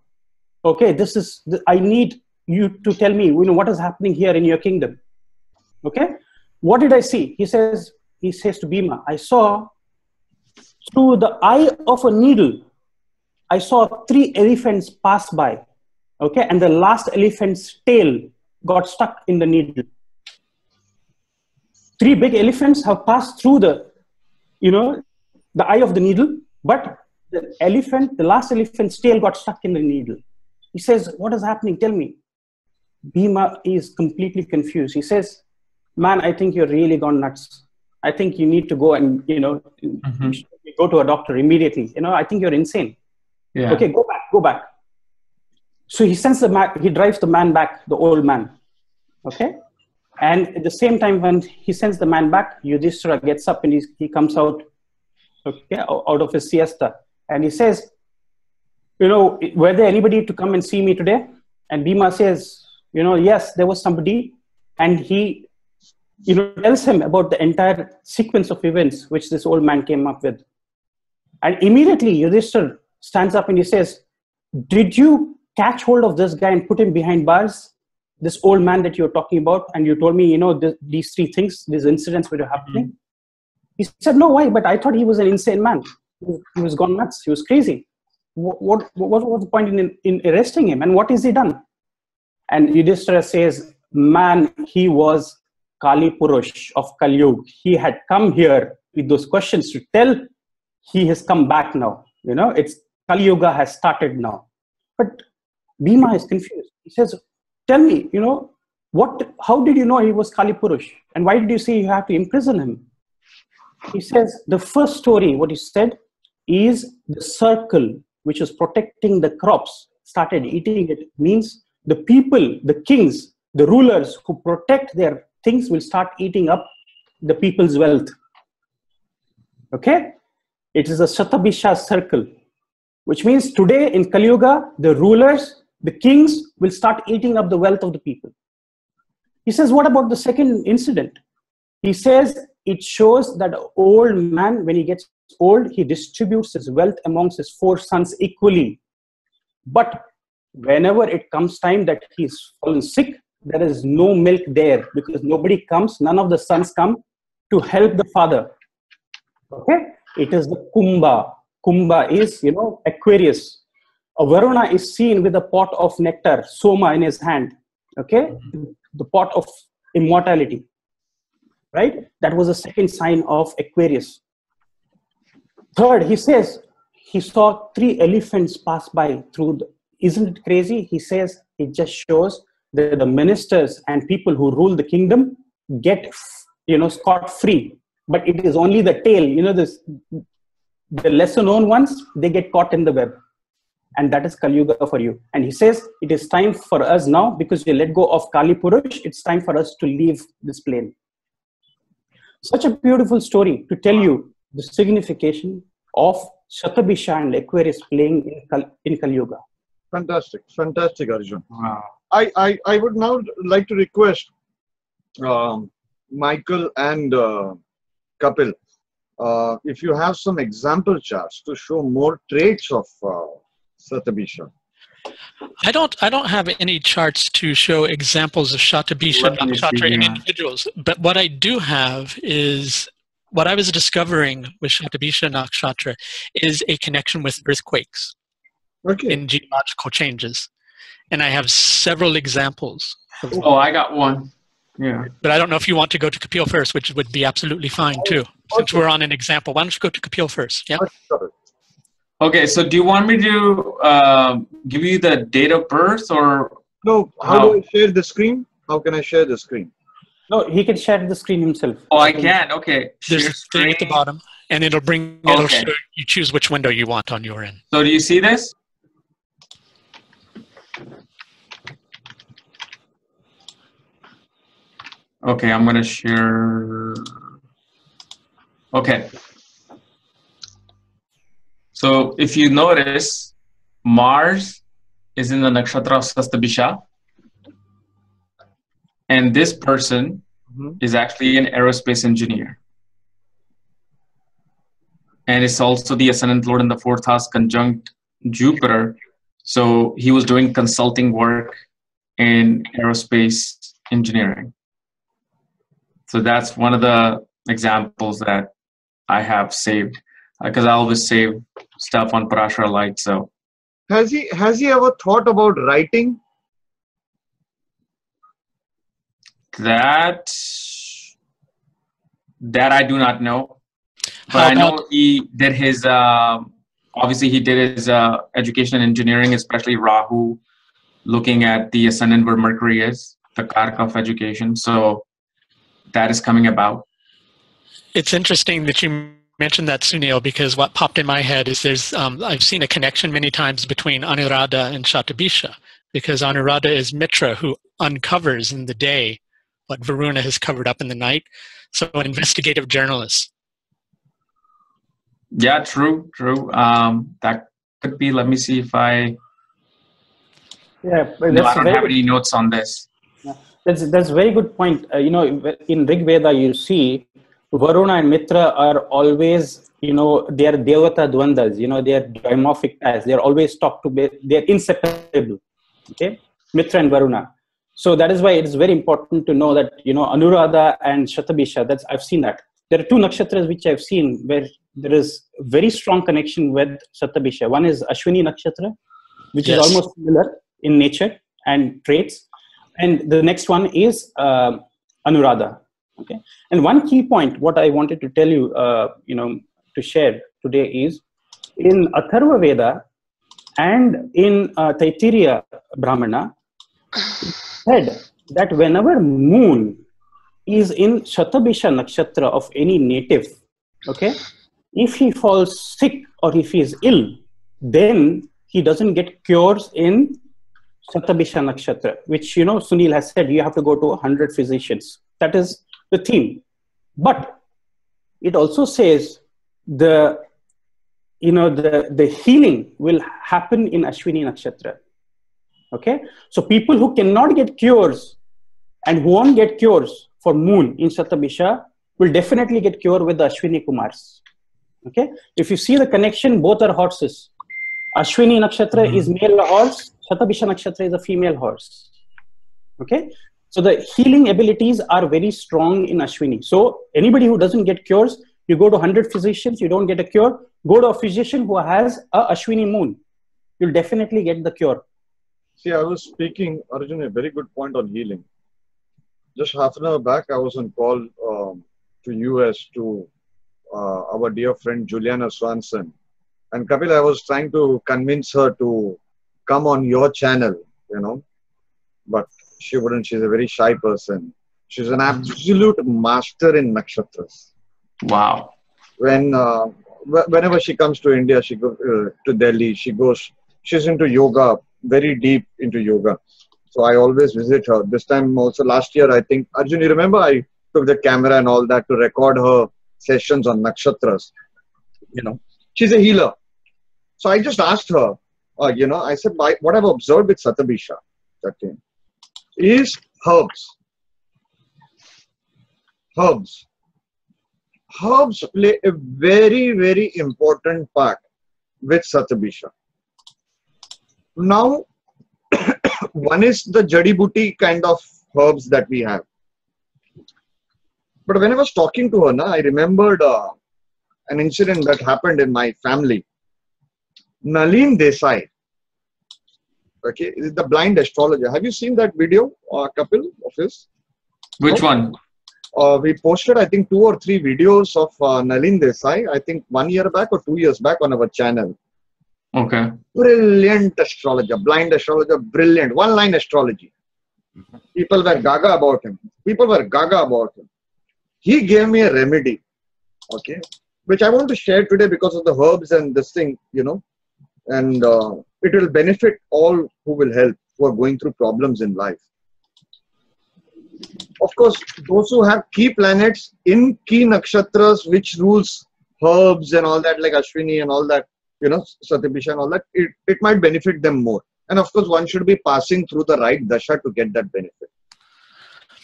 Okay, I need you to tell me, what is happening here in your kingdom. Okay, what did I see? He says to Bhima, I saw through the eye of a needle, I saw 3 elephants pass by. Okay, and the last elephant's tail got stuck in the needle. 3 big elephants have passed through the eye of the needle, but the last elephant's tail got stuck in the needle. He says, what is happening? Tell me. Bhima is completely confused. He says, man, I think you're really gone nuts. I think you need to go and, go to a doctor immediately. I think you're insane. Yeah. Okay, go back. So he sends he drives the man back, the old man. Okay. And at the same time, when he sends the man back, Yudhishthira gets up and he comes out, okay, out of his siesta. And he says, were there anybody to come and see me today? And Bhima says, yes, there was somebody. And he, tells him about the entire sequence of events which this old man came up with. And immediately Yudhishthira stands up and he says, did you catch hold of this guy and put him behind bars? This old man that you're talking about, and you told me, these 3 things, these incidents were happening. Mm-hmm. He said, no, why? But I thought he was an insane man. He was gone nuts. He was crazy. What was the point in arresting him? And what has he done? And Yudhishthira says, man, he was Kali Purush of Kali Yuga. He had come here with those questions to tell he has come back now. It's Kali Yuga has started now. But Bhima is confused. He says, tell me, how did you know he was Kali Purush? And why did you say you have to imprison him? He says, the first story, what he said, is the circle which was protecting the crops started eating it. Means the people, the kings, the rulers who protect their things will start eating up the people's wealth. Okay? It is a Shatabisha circle, which means today in Kali Yuga, the rulers, the kings will start eating up the wealth of the people. He says, what about the second incident? He says, it shows that an old man, when he gets old, he distributes his wealth amongst his 4 sons equally. But whenever it comes time that he's fallen sick, there is no milk there because nobody comes, none of the sons come to help the father. Okay? It is the Kumbha. Kumbha is, Aquarius. A Varuna is seen with a pot of nectar, Soma in his hand. Okay? The pot of immortality. Right? That was the second sign of Aquarius. Third, he says, he saw 3 elephants pass by through isn't it crazy? He says, it just shows that the ministers and people who rule the kingdom get, scot-free. But it is only the tail, the lesser known ones, they get caught in the web. And that is Kali Yuga for you. And he says, it is time for us now, because we let go of Kali Purush, it's time for us to leave this plane. Such a beautiful story to tell you the signification of Shatabisha and Aquarius playing in Kali Yuga. Fantastic, fantastic, Arjun. Wow. I would now like to request Michael and Kapil, if you have some example charts to show more traits of Satabisha? I don't have any charts to show examples of Shatabisha Nakshatra in individuals, but what I do have is what I was discovering with Shatabisha Nakshatra is a connection with earthquakes in geological changes. And I have several examples. Oh, I got one. Yeah. But I don't know if you want to go to Kapil first, which would be absolutely fine too. Since we're on an example, why don't you go to Kapil first? Yeah. Okay, so do you want me to give you the date of birth or? No, how do I share the screen? How can I share the screen? No, he can share the screen himself. Oh, I can. Okay. There's a thing at the bottom, and it'll show you choose which window you want on your end. So do you see this? Okay, I'm going to share. Okay. So if you notice, Mars is in the nakshatra of Satabisha. And this person is actually an aerospace engineer. And it's also the ascendant lord in the fourth house conjunct Jupiter. So he was doing consulting work in aerospace engineering. So that's one of the examples that I have saved, because I always save stuff on Parashara Light. So has he ever thought about writing? That I do not know, but I know he did his. Obviously, he did his education in engineering, especially Rahu, looking at the ascendant where Mercury is, the Karka of education. So that is coming about. It's interesting that you mentioned that, Sunil, because what popped in my head is there's I've seen a connection many times between Anuradha and Shatabisha, because Anuradha is Mitra, who uncovers in the day what Varuna has covered up in the night. So an investigative journalist. Yeah, true. That could be. Let me see if I. Yeah, but no, I don't have any notes on this. Yeah. That's a very good point. In Rig Veda, you see Varuna and Mitra are always, they are Devata Dwandas. They are dimorphic pairs. They are always talked to. They are inseparable. Okay, Mitra and Varuna. So that is why it is very important to know that, Anuradha and Shatabisha, I've seen that. There are two nakshatras which I've seen where there is very strong connection with Shatabisha. One is Ashwini nakshatra, which is almost similar in nature and traits. And the next one is Anuradha. Okay. And one key point, what I wanted to tell you, to share today is in Atharva Veda and in Taittiriya Brahmana, said that whenever moon is in Shatabisha nakshatra of any native, okay, if he falls sick or if he is ill, then he doesn't get cures in Shatabisha nakshatra, which, Sunil has said, you have to go to 100 physicians. That is the theme. But it also says the healing will happen in Ashwini nakshatra. Okay, so people who cannot get cures and who won't get cures for moon in Shatabisha will definitely get cure with the Ashwini Kumars. Okay, if you see the connection, both are horses. Ashwini nakshatra is male horse, Shatabisha nakshatra is a female horse. Okay, so the healing abilities are very strong in Ashwini. So anybody who doesn't get cures, you go to 100 physicians, you don't get a cure, go to a physician who has a Ashwini moon. You'll definitely get the cure. See, I was speaking, Arjun, a very good point on healing. Just half an hour back, I was on call to US to our dear friend Juliana Swanson. And Kapil, I was trying to convince her to come on your channel, but she wouldn't. She's a very shy person. She's an absolute master in nakshatras. Wow. Whenever she comes to India, she goes to Delhi, she's into yoga, very deep into yoga. So I always visit her. This time also last year, I think, Arjun, you remember I took the camera and all that to record her sessions on nakshatras. She's a healer. So I just asked her, I said, what I've observed with Satabisha is herbs. Herbs play a very, very important part with Satabisha. Now, one is the Jadi Buti kind of herbs that we have. But when I was talking to her, I remembered an incident that happened in my family. Nalin Desai, okay, is the blind astrologer. Have you seen that video, Kapil, of his? Which one? We posted, I think, 2 or 3 videos of Nalin Desai, I think 1 year back or 2 years back on our channel. Okay. Brilliant astrologer, blind astrologer, brilliant. One-line astrology. People were gaga about him. He gave me a remedy, okay, which I want to share today because of the herbs and this thing, you know, and it will benefit all who will help, who are going through problems in life. Of course, those who have key planets in key nakshatras, which rules herbs and all that, like Ashwini and all that, you know, Satyabhisha and all that, it might benefit them more. And of course, one should be passing through the right dasha to get that benefit.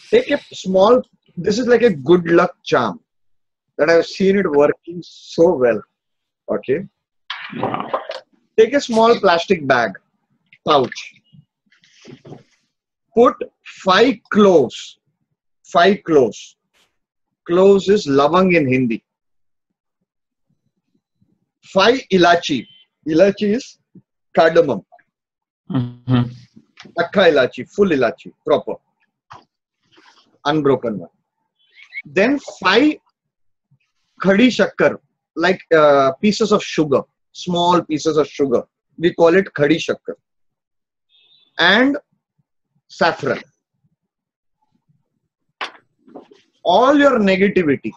Take a small, this is like a good luck charm that I've seen it working so well. Okay. Wow. Take a small plastic bag, pouch. Put 5 cloves. 5 cloves. Cloves is lavang in Hindi. 5 ilachi. Ilachi is cardamom. Mm-hmm. Akka ilachi, full ilachi, proper. Unbroken one. Then 5 khadi shakkar, like pieces of sugar, small pieces of sugar. We call it khadi shakkar. And saffron. All your negativity,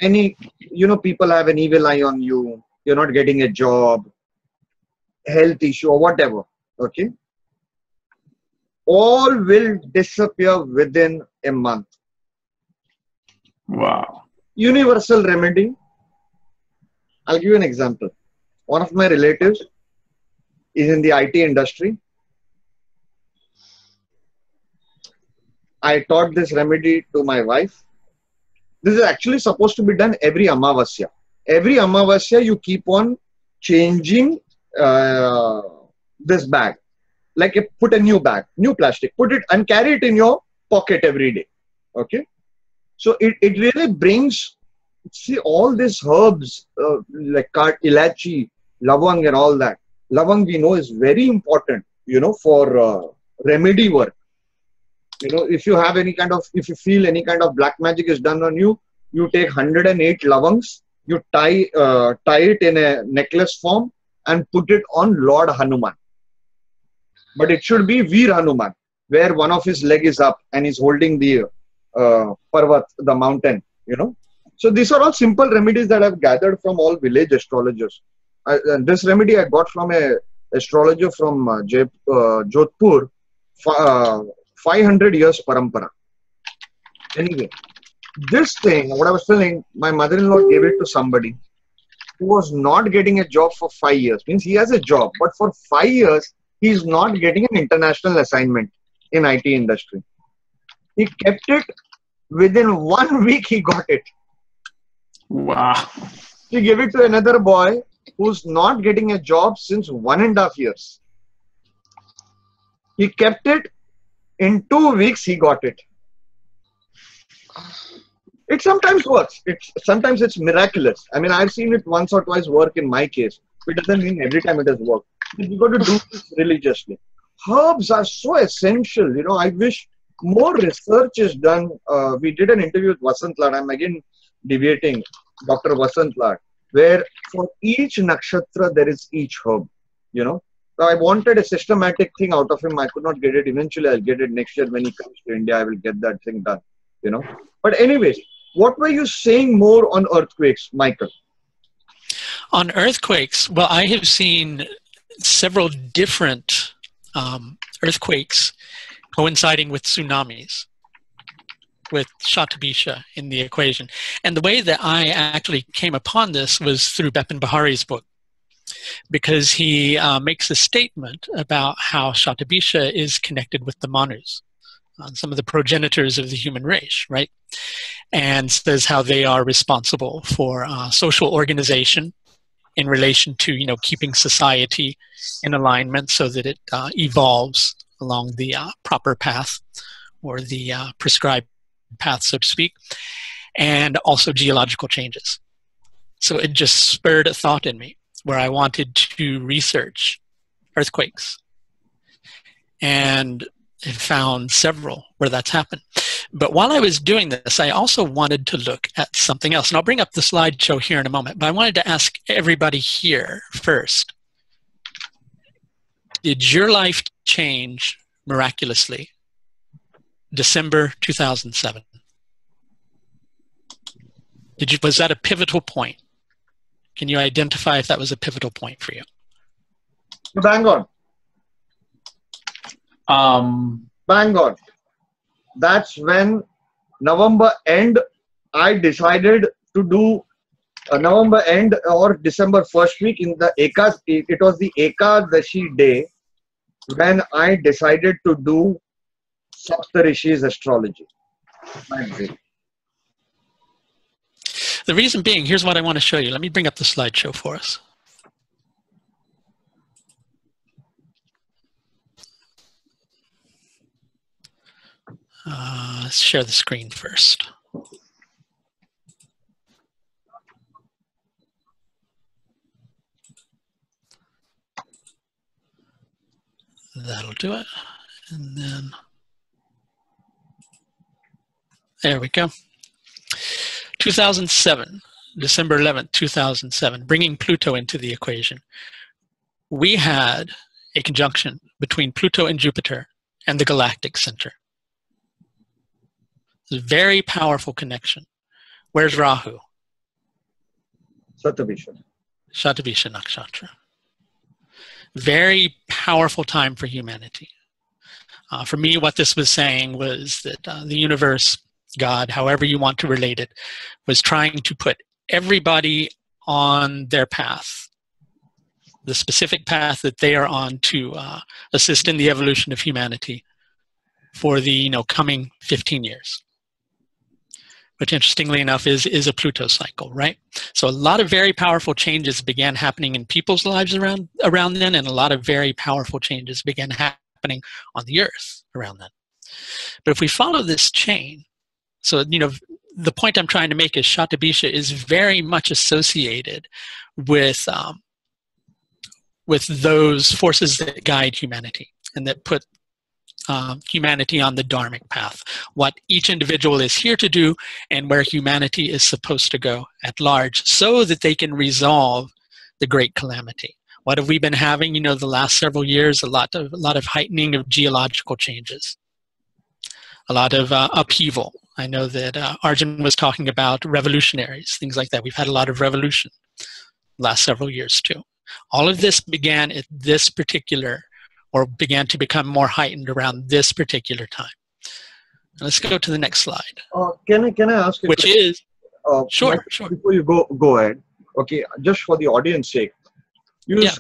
any, you know, people have an evil eye on you, you're not getting a job, health issue or whatever, okay? All will disappear within a month. Wow. Universal remedy. I'll give you an example. One of my relatives is in the IT industry. I taught this remedy to my wife. This is actually supposed to be done every Amavasya. Every Amavasya, you keep on changing this bag. Like put a new bag, new plastic, put it and carry it in your pocket every day. Okay. So it really brings, see, all these herbs like ilachi, lavang and all that. Lavang we know is very important, you know, for remedy work. You know, if you have any kind of, if you feel any kind of black magic is done on you, you take 108 lavangs, you tie it in a necklace form and put it on Lord Hanuman. But it should be Veer Hanuman, where one of his leg is up and he's holding the Parvat, the mountain, you know. So these are all simple remedies that I've gathered from all village astrologers. This remedy I got from a astrologer from Jodhpur, 500 years parampara. Anyway, this thing, what I was telling, my mother-in-law gave it to somebody who was not getting a job for 5 years. Means he has a job, but for 5 years, he is not getting an international assignment in IT industry. He kept it. Within 1 week, he got it. Wow. He gave it to another boy who's not getting a job since 1.5 years. He kept it. In 2 weeks, he got it. It sometimes works. Sometimes it's miraculous. I mean, I've seen it once or twice work in my case. It doesn't mean every time it has worked. You've got to do this religiously. Herbs are so essential. You know, I wish more research is done. We did an interview with Vasant Lad. I'm again deviating, Dr. Vasant Lad, where for each nakshatra, there is each herb, you know. So I wanted a systematic thing out of him. I could not get it. Eventually, I'll get it next year when he comes to India. I will get that thing done, you know. But anyways, what were you saying more on earthquakes, Michael? On earthquakes, well, I have seen several different earthquakes coinciding with tsunamis, with Shatabisha in the equation. And the way that I actually came upon this was through Bipin Bihari's book, because he makes a statement about how Shatabisha is connected with the Manus, some of the progenitors of the human race, right? And says how they are responsible for social organization in relation to, keeping society in alignment so that it evolves along the proper path or the prescribed path, so to speak, and also geological changes. So it just spurred a thought in me where I wanted to research earthquakes, and found several where that's happened. But while I was doing this, I also wanted to look at something else. And I'll bring up the slideshow here in a moment, but I wanted to ask everybody here first. Did your life change miraculously December 2007? Was that a pivotal point? Can you identify if that was a pivotal point for you? Bang on. Bang on. That's when November end, I decided to do November end or December first week in the it was the Ekadashi day when I decided to do Saptarishis astrology. The reason being, here's what I want to show you. Let me bring up the slideshow for us. Let's share the screen first. That'll do it. And then, there we go. 2007, December 11th, 2007, bringing Pluto into the equation. We had a conjunction between Pluto and Jupiter and the galactic center. It's a very powerful connection. Where's Rahu? Satabisha. Shatabisha Nakshatra. Very powerful time for humanity. For me, what this was saying was that the universe, God, however you want to relate it, was trying to put everybody on their path, the specific path that they are on to assist in the evolution of humanity for the coming 15 years. Which interestingly enough is a Pluto cycle, right? So a lot of very powerful changes began happening in people's lives around then, and a lot of very powerful changes began happening on the earth around then. But if we follow this chain, so the point I'm trying to make is Shatabisha is very much associated with those forces that guide humanity and that put humanity on the dharmic path, what each individual is here to do and where humanity is supposed to go at large so that they can resolve the great calamity. What have we been having, the last several years? A lot of heightening of geological changes, a lot of upheaval. I know that Arjun was talking about revolutionaries, things like that. We've had a lot of revolution last several years too. All of this began at this particular or began to become more heightened around this particular time. Let's go to the next slide. Can I ask you? Which is, sure. Before you go ahead, okay, just for the audience sake, you said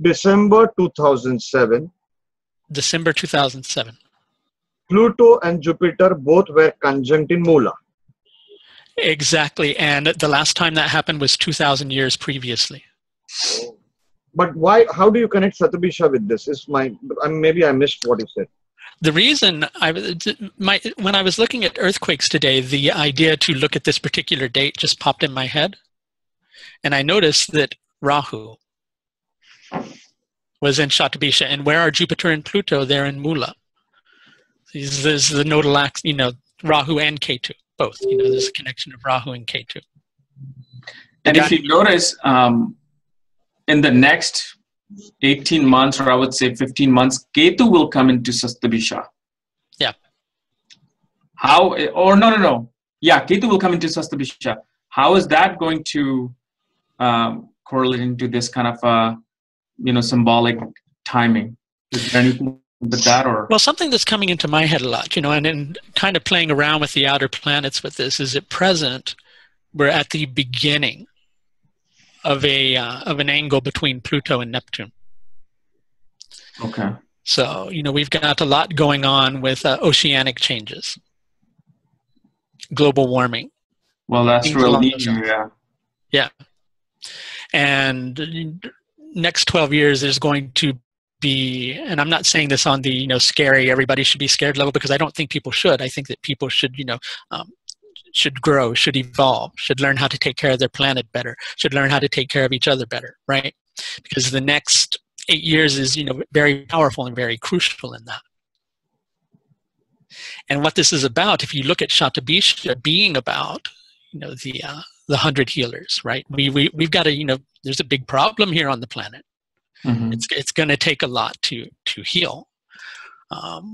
December 2007. December 2007. Pluto and Jupiter both were conjunct in Moola. Exactly, and the last time that happened was 2,000 years previously. But why? How do you connect Satabisha with this? Maybe I missed what you said. The reason when I was looking at earthquakes today, the idea to look at this particular date just popped in my head, and I noticed that Rahu was in Shatabisha, and where are Jupiter and Pluto? They're in Moola. There's the nodal axis, Rahu and Ketu, both. There's a connection of Rahu and Ketu. And if you notice, in the next 18 months, or I would say 15 months, Ketu will come into Satabisha. Yeah. How, or no. Yeah, Ketu will come into Satabisha. How is that going to correlate into this kind of, symbolic timing? Is there anything with that, or? Well, something that's coming into my head a lot, and kind of playing around with the outer planets with this is at present, we're at the beginning of an angle between Pluto and Neptune. Okay. So, we've got a lot going on with oceanic changes, global warming. Well, that's real neat, yeah. Yeah. And next 12 years, there's going to be, and I'm not saying this on the scary, everybody should be scared level, because I don't think people should. I think that people should should grow, should evolve, should learn how to take care of their planet better, should learn how to take care of each other better, right? Because the next 8 years is very powerful and very crucial in that. And what this is about, if you look at Shatabisha being about the 100 healers, right? We've got to there's a big problem here on the planet. Mm-hmm. It's going to take a lot to heal.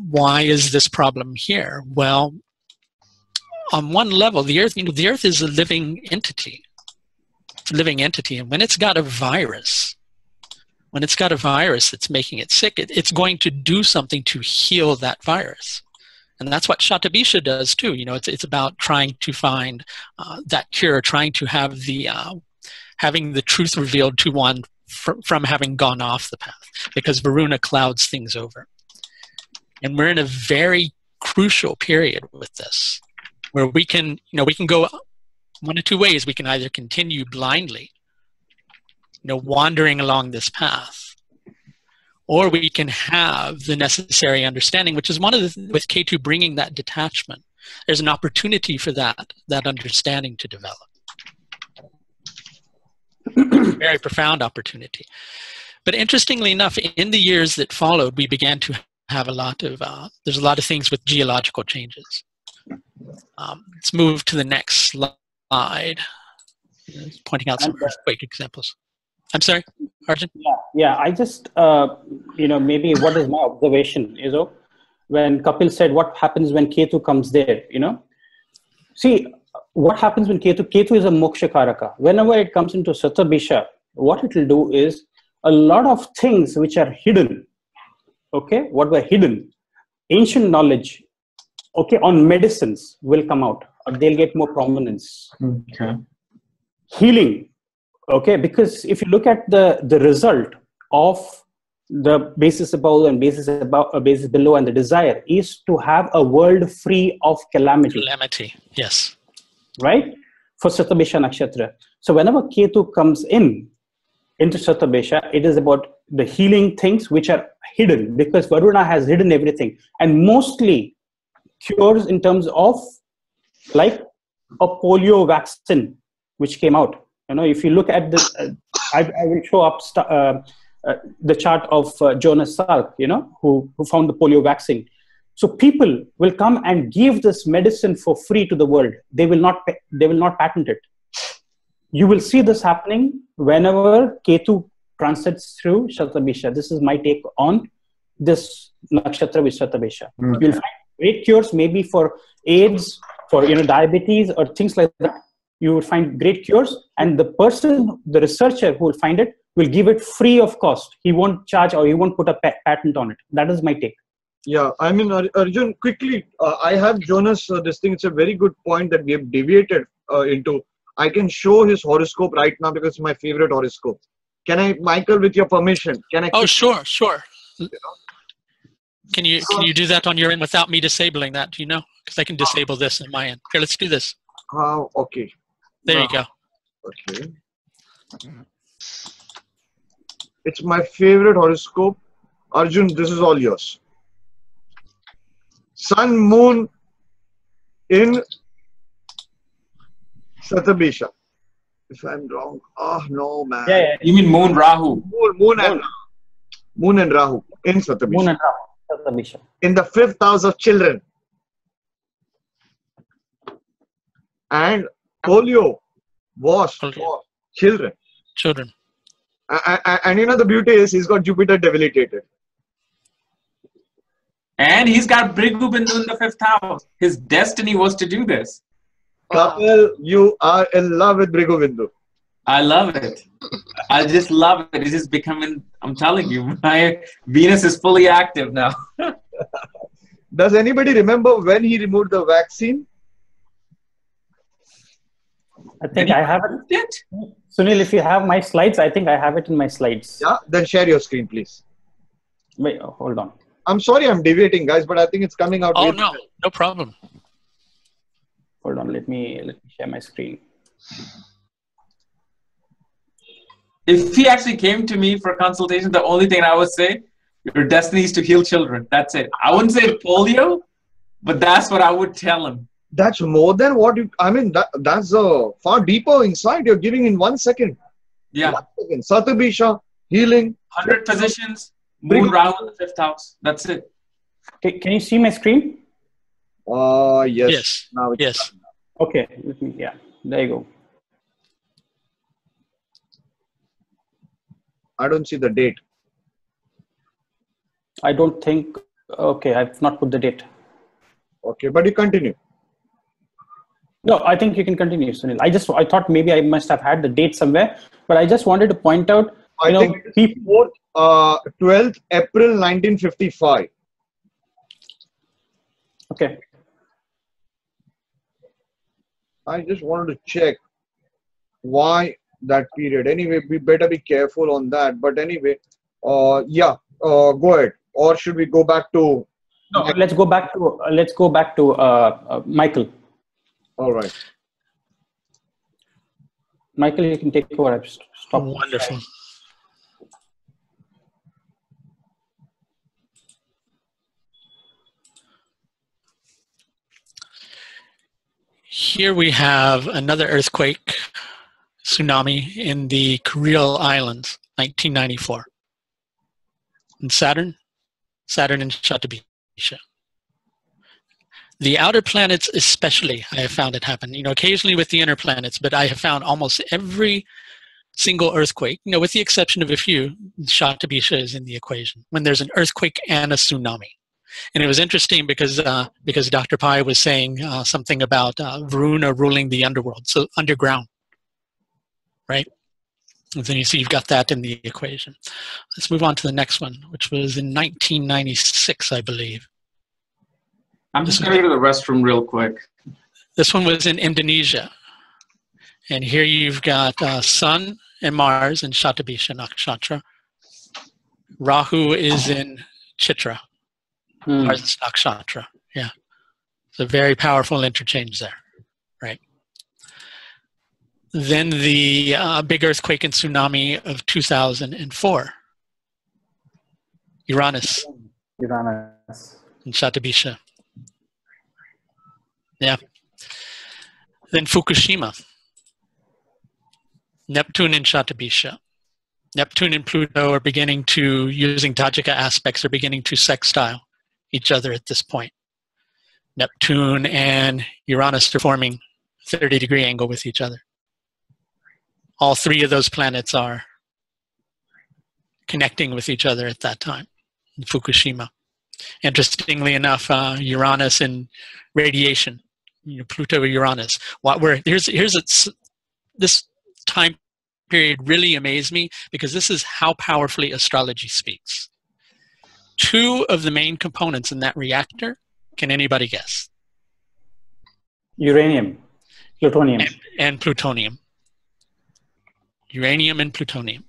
Why is this problem here? Well, on one level, the Earth is a living entity. It's a living entity, and when it's got a virus that's making it sick, it's going to do something to heal that virus. And that's what Shatabisha does too. It's about trying to find that cure, trying to have having the truth revealed to one from having gone off the path, because Varuna clouds things over. And we're in a very crucial period with this, where we can go one of two ways. We can either continue blindly, wandering along this path, or we can have the necessary understanding, which is with Ketu bringing that detachment. There's an opportunity for that understanding to develop. Very profound opportunity. But interestingly enough, in the years that followed, we began to have there's a lot of things with geological changes. Let's move to the next slide. Pointing out some earthquake examples. I'm sorry, Arjun? Yeah. I just, maybe what is my observation is, when Kapil said what happens when Ketu comes there, See, what happens when Ketu is a moksha karaka. Whenever it comes into Shatabisha, what it will do is a lot of things which are hidden, what were hidden, ancient knowledge, on medicines will come out, or they'll get more prominence. Okay. Healing, because if you look at the result of the basis above and basis below, and the desire is to have a world free of calamity. Calamity, yes. Right? For Shatabisha Nakshatra. So whenever Ketu comes into Shatabisha, it is about the healing things which are hidden, because Varuna has hidden everything. And mostly cures in terms of like a polio vaccine which came out. If you look at this, I will show up the chart of Jonas Salk, who found the polio vaccine. So people will come and give this medicine for free to the world. They will not patent it. You will see this happening whenever Ketu transits through Shatabisha. This is my take on this nakshatra with Shatabisha. Mm-hmm. You'll find great cures, maybe for AIDS, for diabetes or things like that. You will find great cures, and the researcher who will find it will give it free of cost. He won't charge, or he won't put a patent on it. That is my take. Yeah, I mean, Arjun, quickly, I have Jonas, this thing, it's a very good point that we have deviated into. I can show his horoscope right now because it's my favorite horoscope. Can I, Michael, with your permission? Can I? Oh, sure. Can you do that on your end without me disabling that? Do you know? Because I can disable this on my end. Here, let's do this. Okay. There you go. Okay. It's my favorite horoscope. Arjun, this is all yours. Sun, Moon in Shatabisha. If I'm wrong. Oh, no, man. Yeah. You mean Moon, Rahu? Moon and Rahu in Shatabisha. Moon and Rahu, Shatabisha. In the 5th house of children. And polio was for children. And the beauty is he's got Jupiter debilitated. And he's got Bhrigu Bindu in the 5th house. His destiny was to do this. Kapil, you are in love with Bhrigu Bindu. I love it. I just love it. It's just becoming, I'm telling you, my Venus is fully active now. Does anybody remember when he removed the vaccine? I think I have it. Sunil, if you have my slides, I think I have it in my slides. Yeah, then share your screen, please. Wait, hold on. I'm sorry I'm deviating, guys, but I think it's coming out. Oh, no problem. Hold on, let me share my screen. If he actually came to me for consultation, the only thing I would say, your destiny is to heal children. That's it. I wouldn't say polio, but that's what I would tell him. That's more than what you, I mean, that's a far deeper insight you're giving in 1 second. Yeah. 1 second. Satyabhisha, healing. 100 positions, Moon Rahu in the 5th house. That's it. Can you see my screen? Yes. Yes. Now it's Yes. Okay. Yeah. There you go. I don't see the date. I don't think. Okay, I've not put the date. Okay, but you continue. No, I think you can continue, Sunil. I thought maybe I must have had the date somewhere, but I just wanted to point out, I think people, 12th April 1955. Okay. I just wanted to check why that period. Anyway, we better be careful on that. But anyway, yeah, go ahead. Or should we go back to? No, let's go back to Michael. All right. Michael, you can take over. I've stopped. Wonderful. Here we have another earthquake, tsunami in the Kuril Islands, 1994. And Saturn and Shatabisha. The outer planets especially, I have found it happen, occasionally with the inner planets, but I have found almost every single earthquake, with the exception of a few, Shatabisha is in the equation, when there's an earthquake and a tsunami. And it was interesting because Dr. Pai was saying something about Varuna ruling the underworld, so underground, right? And then you see you've got that in the equation. Let's move on to the next one, which was in 1996, I believe. I'm just going to go to the restroom real quick. This one was in Indonesia. And here you've got Sun and Mars in Shatabisha Nakshatra. Rahu is in Chitra. Mars is Nakshatra. Yeah. It's a very powerful interchange there, right? Then the big earthquake and tsunami of 2004. Uranus. In Shatabisha. Yeah. Then Fukushima. Neptune in Shatabisha. Neptune and Pluto are beginning to, using Tajika aspects, are beginning to sextile each other at this point. Neptune and Uranus are forming a 30-degree angle with each other. All three of those planets are connecting with each other at that time in Fukushima. Interestingly enough, Uranus and radiation, Pluto or Uranus. This time period really amazed me because this is how powerfully astrology speaks. Two of the main components in that reactor, can anybody guess? Uranium, plutonium. And plutonium. Uranium and plutonium.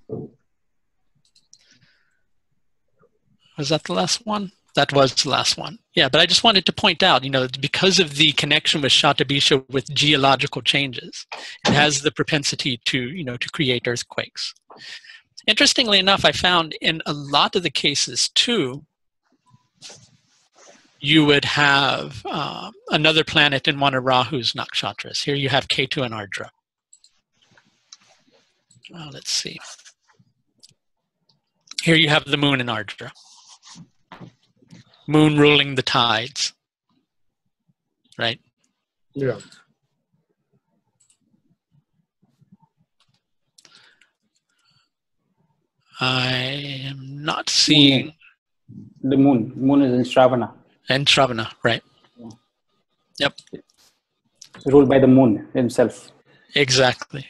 Was that the last one? That was the last one. Yeah, but I just wanted to point out, because of the connection with Shatabisha with geological changes, it has the propensity to, to create earthquakes. Interestingly enough, I found in a lot of the cases too, you would have another planet in one of Rahu's nakshatras. Here you have Ketu and Ardra. Let's see. Here you have the moon in Ardra. Moon ruling the tides, right? Yeah. I am not seeing the moon. Moon is in Shravana. And Shravana, right? Yep. It's ruled by the moon himself. Exactly.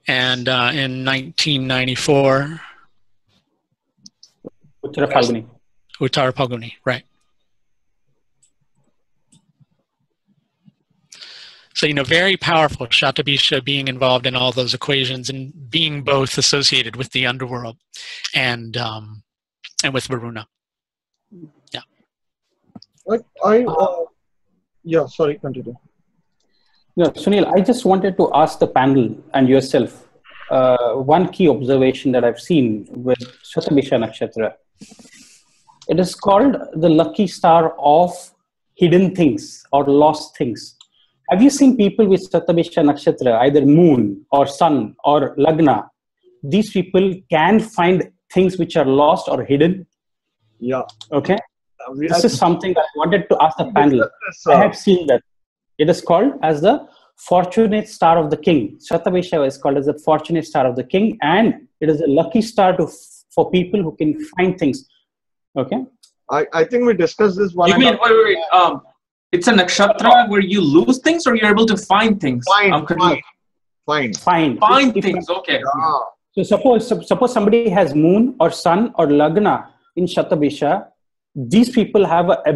And in 1994. Uttara Phalguni, right. So, very powerful, Shatabisha being involved in all those equations and being both associated with the underworld and with Varuna. Yeah. Yeah, sorry, continue. Sunil, I just wanted to ask the panel and yourself one key observation that I've seen with Shatabisha Nakshatra. It is called the lucky star of hidden things or lost things. Have you seen people with Shatabisha Nakshatra, either moon or sun or lagna? These people can find things which are lost or hidden. Yeah. Okay. This is something I wanted to ask the panel. I have seen that. It is called as the fortunate star of the king. Shatabisha is called as the fortunate star of the king, and it is a lucky star for people who can find things. Okay. I think we discussed this one. You mean wait. It's a nakshatra where you lose things, or you're able to find things. Find things. Okay. So suppose somebody has moon or sun or lagna in Shatabisha. These people have a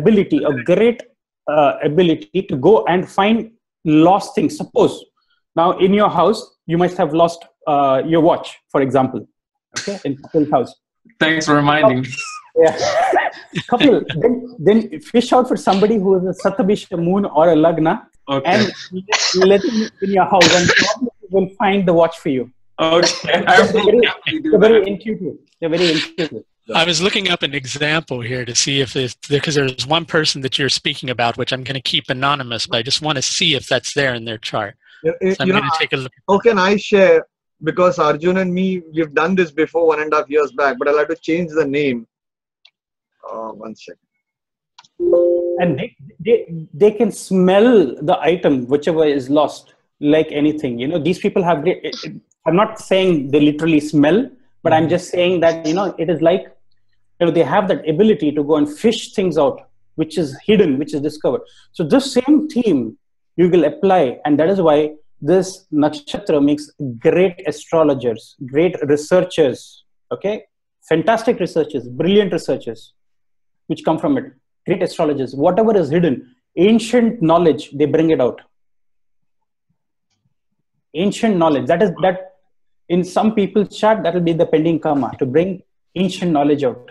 great ability to go and find lost things. Suppose now in your house you must have lost your watch, for example. Okay, in Kapil's house. Thanks for reminding me. Yeah. Kapil, then fish out for somebody who is a Shatabisha moon or a lagna, and let him in your house, and probably will find the watch for you. Okay, they're very intuitive. They're very intuitive. I was looking up an example here to see if because there's one person that you're speaking about, which I'm going to keep anonymous, but I just want to see if that's there in their chart. So I'm going to take a look. How can I share? Because Arjun and me, we've done this before 1.5 years back, but I'll have to change the name. 1 second. And they can smell the item, whichever is lost, like anything. You know, these people have great, I'm not saying they literally smell, but I'm just saying that, you know, it is like, you know, they have that ability to go and fish things out, which is hidden, which is discovered. So this same theme you will apply, and that is why this nakshatra makes great astrologers, great researchers, okay? Fantastic researchers, brilliant researchers, which come from it. Great astrologers, whatever is hidden, ancient knowledge, they bring it out. Ancient knowledge, that in some people's chart, that will be the pending karma, to bring ancient knowledge out.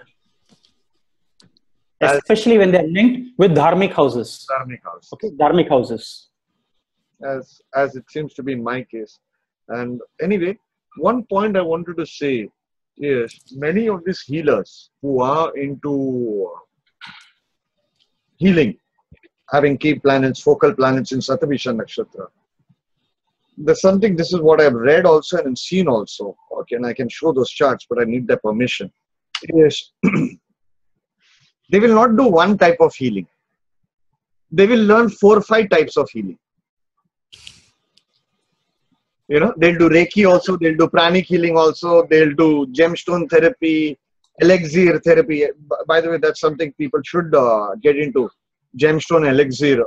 Especially when they're linked with dharmic houses. Okay, dharmic houses. As it seems to be in my case. And anyway, one point I wanted to say is many of these healers who are into healing, having key planets, focal planets in Shatabisha Nakshatra. There's something, this is what I've read also and seen also. Okay, and I can show those charts, but I need their permission. Yes. They will not do one type of healing. They will learn 4 or 5 types of healing. You know, they'll do Reiki also, they'll do pranic healing also, they'll do gemstone therapy, elixir therapy. By the way, that's something people should get into. Gemstone elixir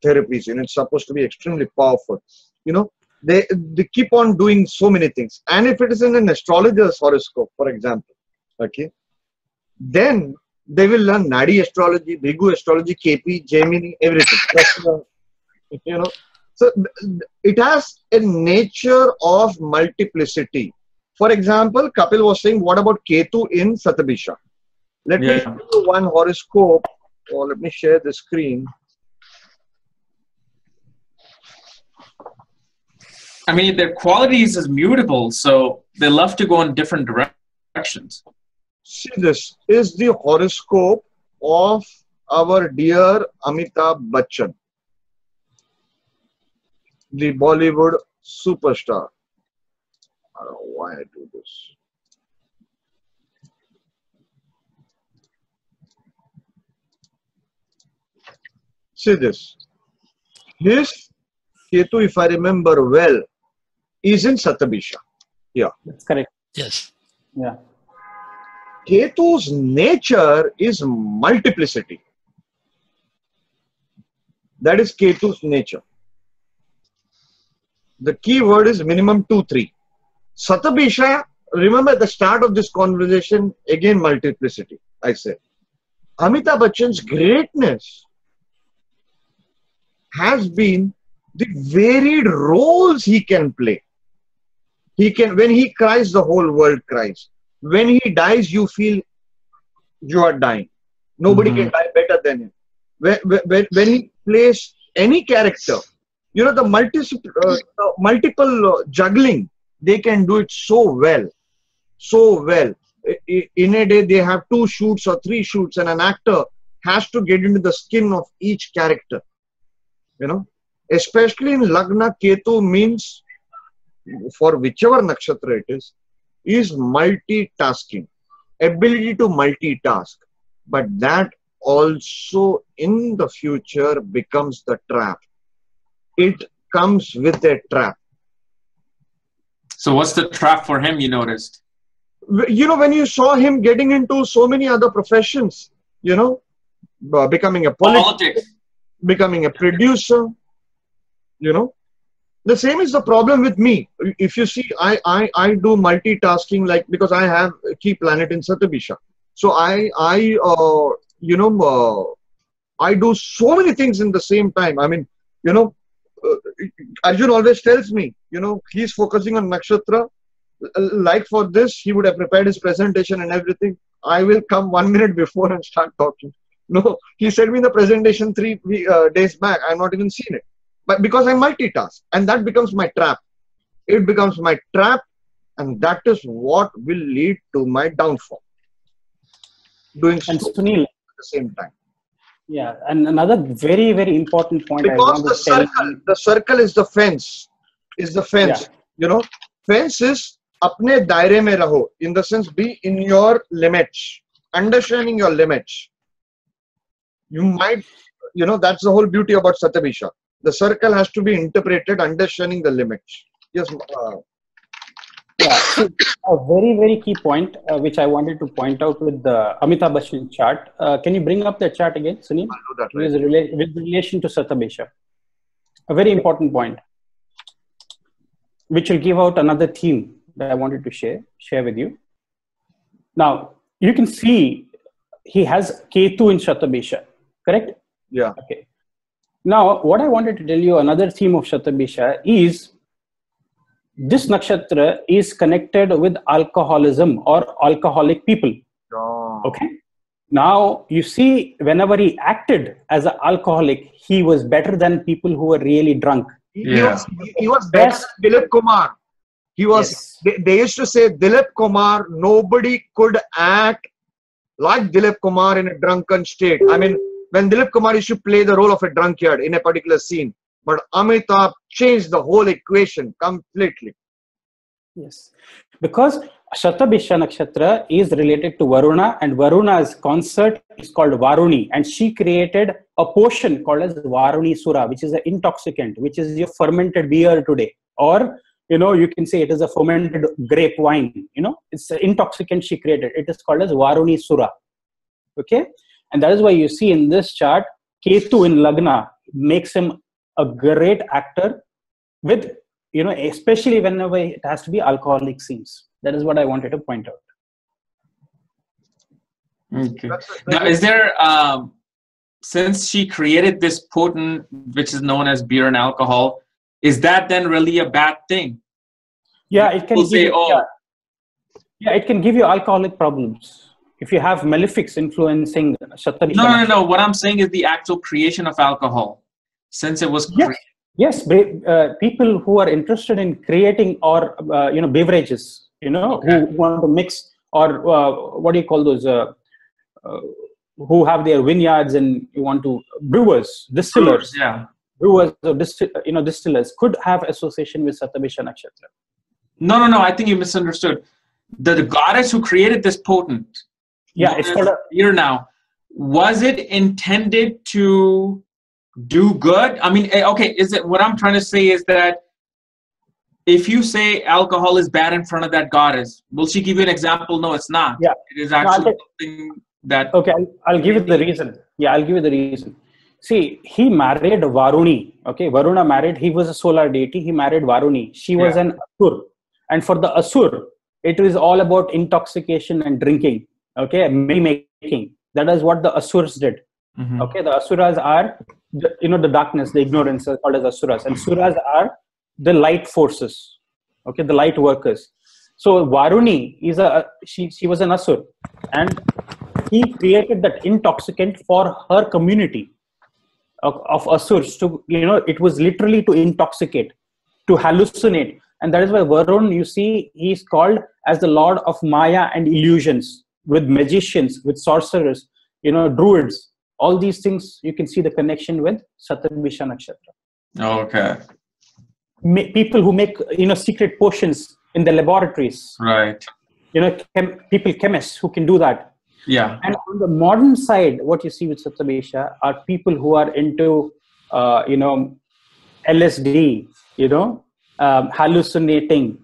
therapies, you know, it's supposed to be extremely powerful. You know, they keep on doing so many things. And if it is in an astrologer's horoscope, for example, okay, then they will learn Nadi astrology, Bhigu astrology, KP, Gemini, everything. You know, so it has a nature of multiplicity. For example, Kapil was saying, what about Ketu in Shatabisha? Let me show you one horoscope, or let me share the screen. I mean, their qualities is mutable, so they love to go in different directions. See, this is the horoscope of our dear Amitabh Bachchan, the Bollywood superstar. I don't know why I do this. See this. His Ketu, if I remember well, is in Shatabisha. Yeah. That's correct. Yes. Yeah. Ketu's nature is multiplicity. That is Ketu's nature. The key word is minimum 2, 3. Shatabisha, remember at the start of this conversation, again multiplicity, I said. Amitabh Bachchan's greatness has been the varied roles he can play. He can, when he cries, the whole world cries. When he dies, you feel you are dying. Nobody can die better than him. When he plays any character, you know, the multiple juggling, they can do it so well. So well. In a day, they have 2 shoots or 3 shoots, and an actor has to get into the skin of each character. You know, especially in Lagna, Ketu means, for whichever nakshatra it is multitasking, ability to multitask. But that also in the future becomes the trap. It comes with a trap. So what's the trap for him, you noticed? You know, when you saw him getting into so many other professions, you know, becoming a politician, becoming a producer, you know, the same is the problem with me. If you see, I do multitasking, like, because I have a key planet in Satabisha. So I do so many things in the same time. I mean, you know, Arjun always tells me, you know, he's focusing on nakshatra. Like for this, he would have prepared his presentation and everything. I will come 1 minute before and start talking. No, he sent me the presentation 3 days back. I've not even seen it. But because I multitask, and that becomes my trap. It becomes my trap, and that is what will lead to my downfall. Doing so at the same time. Yeah, and another very, very important point. Because the circle is the fence. Is the fence. Yeah. You know, fence is apne daire mein raho. In the sense, be in your limits. Understanding your limits. You might, you know, that's the whole beauty about Satabisha. The circle has to be interpreted, understanding the limits. Yes. Yeah, so a very, very key point, which I wanted to point out with the Amitabh Bachchan chart. Can you bring up the chart again, Sunil? I'll do that, right. With relation to Satabisha. A very important point, which will give out another theme that I wanted to share with you. Now, you can see he has Ketu in Satabisha, correct? Yeah. Okay. Now, what I wanted to tell you, another theme of Satabisha is this nakshatra is connected with alcoholism or alcoholic people. Oh. Okay. Now, you see, whenever he acted as an alcoholic, he was better than people who were really drunk. He was better than Dilip Kumar. He was. Yes. They used to say Dilip Kumar, nobody could act like Dilip Kumar in a drunken state. I mean, when Dilip Kumar used to play the role of a drunkard in a particular scene, but Amitabh changed the whole equation completely. Yes, because Satabisha Nakshatra is related to Varuna, and Varuna's concert is called Varuni, and she created a potion called as Varuni Sura, which is an intoxicant, which is your fermented beer today, or you know, you can say it is a fermented grape wine. You know, it's an intoxicant she created. It is called as Varuni Sura. Okay, and that is why you see in this chart, Ketu in Lagna makes him a great actor with, you know, especially whenever it has to be alcoholic scenes. That is what I wanted to point out. Okay. Now, is there, since she created this potent, which is known as beer and alcohol, is that then really a bad thing? Yeah, it can give you, yeah, it can give you alcoholic problems. If you have malefics influencing Satabisha. No. What I'm saying is the actual creation of alcohol. Since it was yes, people who are interested in creating or you know, beverages, you know, who want to mix, or what do you call those? Who have their vineyards and you want to brewers, distillers, brewers or distillers could have association with Satabisha Nakshatra. No. I think you misunderstood. The goddess who created this potent. Yeah, it's called here now. Was it intended to do good? I mean, okay, is it, what I'm trying to say is that if you say alcohol is bad in front of that goddess, will she give you an example? No, it's not. Yeah. It is actually something that... Okay, I'll give you the reason. Yeah, I'll give you the reason. See, he married Varuni. Okay, Varuna married, he was a solar deity. He married Varuni. She was an Asur. And for the Asur, it is all about intoxication and drinking. Okay, merrymaking. That is what the Asurs did. Mm-hmm. Okay, the Asuras are, the darkness, the ignorance are called as Asuras. And Suras are the light forces. Okay, the light workers. So Varuni is she was an Asur. And he created that intoxicant for her community. of asurs to, it was literally to intoxicate, to hallucinate. And that is why Varun, you see, he's called as the lord of Maya and illusions, with magicians, with sorcerers, druids. All these things, you can see the connection with Satabisha Nakshatra. Okay. People who make, secret potions in the laboratories. Right. Chemists who can do that. Yeah. And on the modern side, what you see with Satabisha are people who are into, LSD, hallucinating,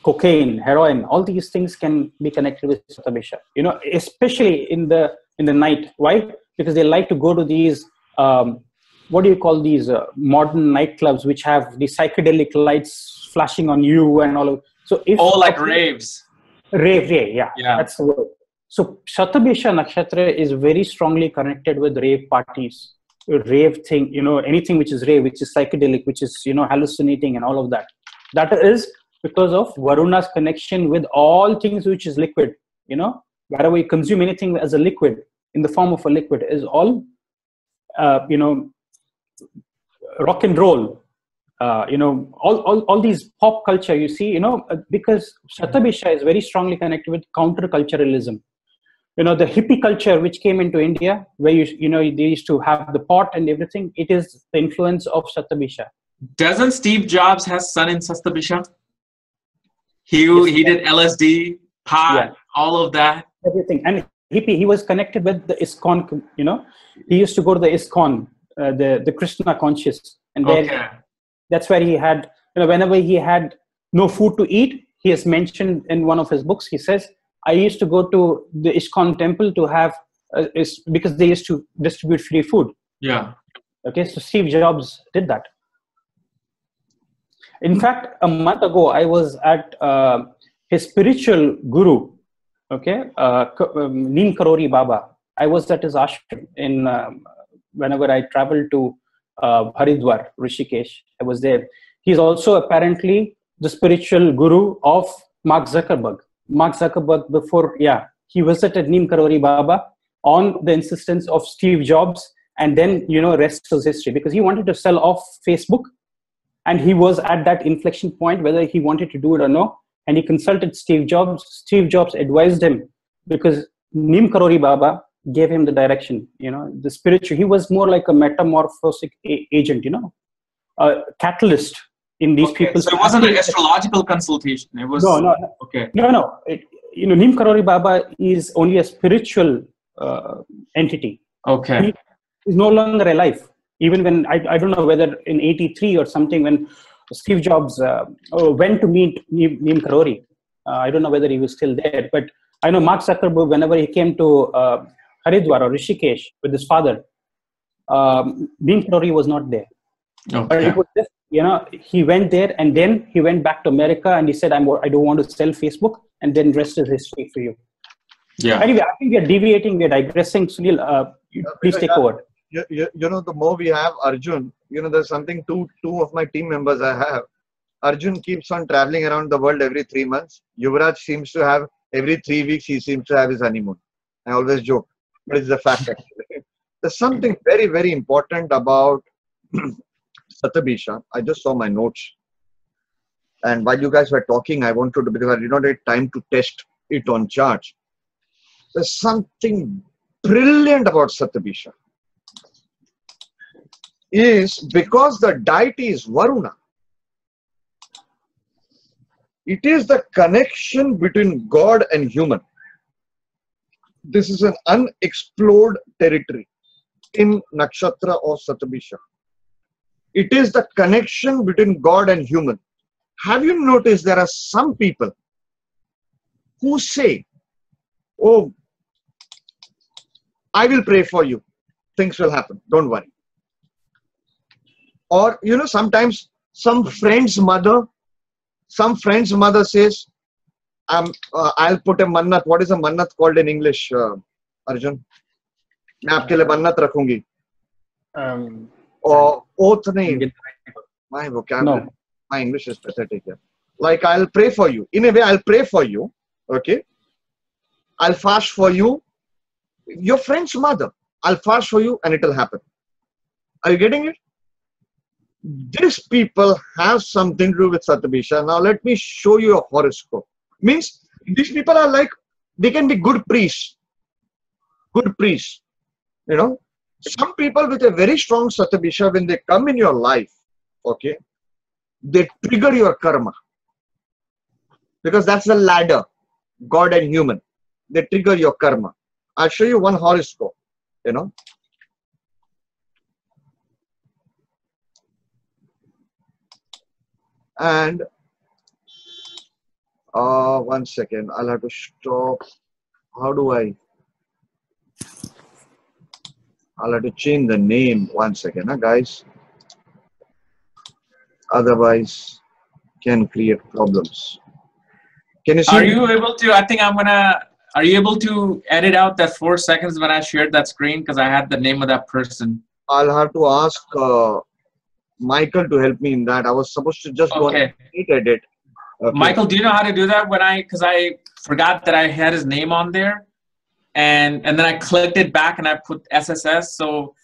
cocaine, heroin. All these things can be connected with Satabisha. Especially in the night. Why? Because they like to go to these, what do you call these modern nightclubs, which have the psychedelic lights flashing on you and all of. So if like raves. Rave, yeah, that's the word. So Satabisha Nakshatra is very strongly connected with rave parties, rave thing, anything which is rave, which is psychedelic, which is, hallucinating and all of that. That is because of Varuna's connection with all things which is liquid, wherever you consume anything as a liquid, in the form of a liquid, is all, rock and roll, all these pop culture, you see, because Satabisha is very strongly connected with counterculturalism. The hippie culture which came into India, where they used to have the pot and everything. It is the influence of Satabisha. Doesn't Steve Jobs have son in Satabisha? He did LSD, pot, all of that. Everything. And hippie, he was connected with the ISKCON, he used to go to the ISKCON, the Krishna conscious. And there, that's where he had, whenever he had no food to eat, he has mentioned in one of his books, he says, I used to go to the ISKCON temple to have, because they used to distribute free food. Yeah. Okay, so Steve Jobs did that. In fact, a month ago, I was at his spiritual guru, Neem Karori Baba. I was at his ashram in, whenever I traveled to Haridwar, Rishikesh, I was there. He's also apparently the spiritual guru of Mark Zuckerberg. Mark Zuckerberg before, he visited Neem Karori Baba on the insistence of Steve Jobs, and then, rest is history, because he wanted to sell off Facebook, and he was at that inflection point, whether he wanted to do it or no, and he consulted Steve Jobs. Steve Jobs advised him, because Neem Karori Baba gave him the direction, the spiritual. He was more like a metamorphosic agent, a catalyst in these people's. So it wasn't an astrological consultation. It was no. Okay. No. Neem Karori Baba is only a spiritual entity. Okay. He is no longer alive. Even when I don't know whether in '83 or something, when Steve Jobs went to meet Neem Karori, I don't know whether he was still there. But I know Mark Zuckerberg, whenever he came to Haridwar or Rishikesh with his father, Neem Karori was not there. Okay. But it was just, he went there, and then he went back to America, and he said, I don't want to sell Facebook, and then rest is history for you. Yeah. Anyway, I think we are deviating, we are digressing. Sunil, please take over. The more we have Arjun, there's something, two of my team members I have. Arjun keeps on traveling around the world every 3 months. Yuvraj seems to have every 3 weeks, he seems to have his honeymoon. I always joke, but it's a fact actually. There's something very, very important about Satabisha. I just saw my notes. And while you guys were talking, I wanted to, because I did not have time to test it on charts. There's something brilliant about Satabisha. Is because the deity is Varuna. It is the connection between God and human. This is an unexplored territory in Nakshatra or Satabisha. It is the connection between God and human. Have you noticed there are some people who say, oh, I will pray for you. Things will happen. Don't worry. Or, sometimes some friend's mother says, I'll put a mannat. What is a mannat called in English, Arjun? मैं आपके लिए मन्नत रखूंगी. Or oath nahi. My vocabulary, my English is pathetic here. Like I'll pray for you. In a way, I'll pray for you. Okay. I'll fast for you. Your friend's mother. I'll fast for you and it'll happen. Are you getting it? These people have something to do with Satyabhisha. Now let me show you a horoscope. Means these people are like, they can be good priests. Good priests. You know, some people with a very strong Satyabhisha, when they come in your life, okay, they trigger your karma. Because that's the ladder, God and human. They trigger your karma. I'll show you one horoscope, you know. And one second, I'll have to stop. How do I'll have to change the name. One second, guys. Otherwise, can create problems. Can you see? Are you able to? I think I'm gonna. Are you able to edit out that 4 seconds when I shared that screen because I had the name of that person? I'll have to ask Michael to help me in that. I was supposed to just go and edit. Okay. Michael, do you know how to do that? Because I forgot that I had his name on there, and then I clicked it back and I put SSS. So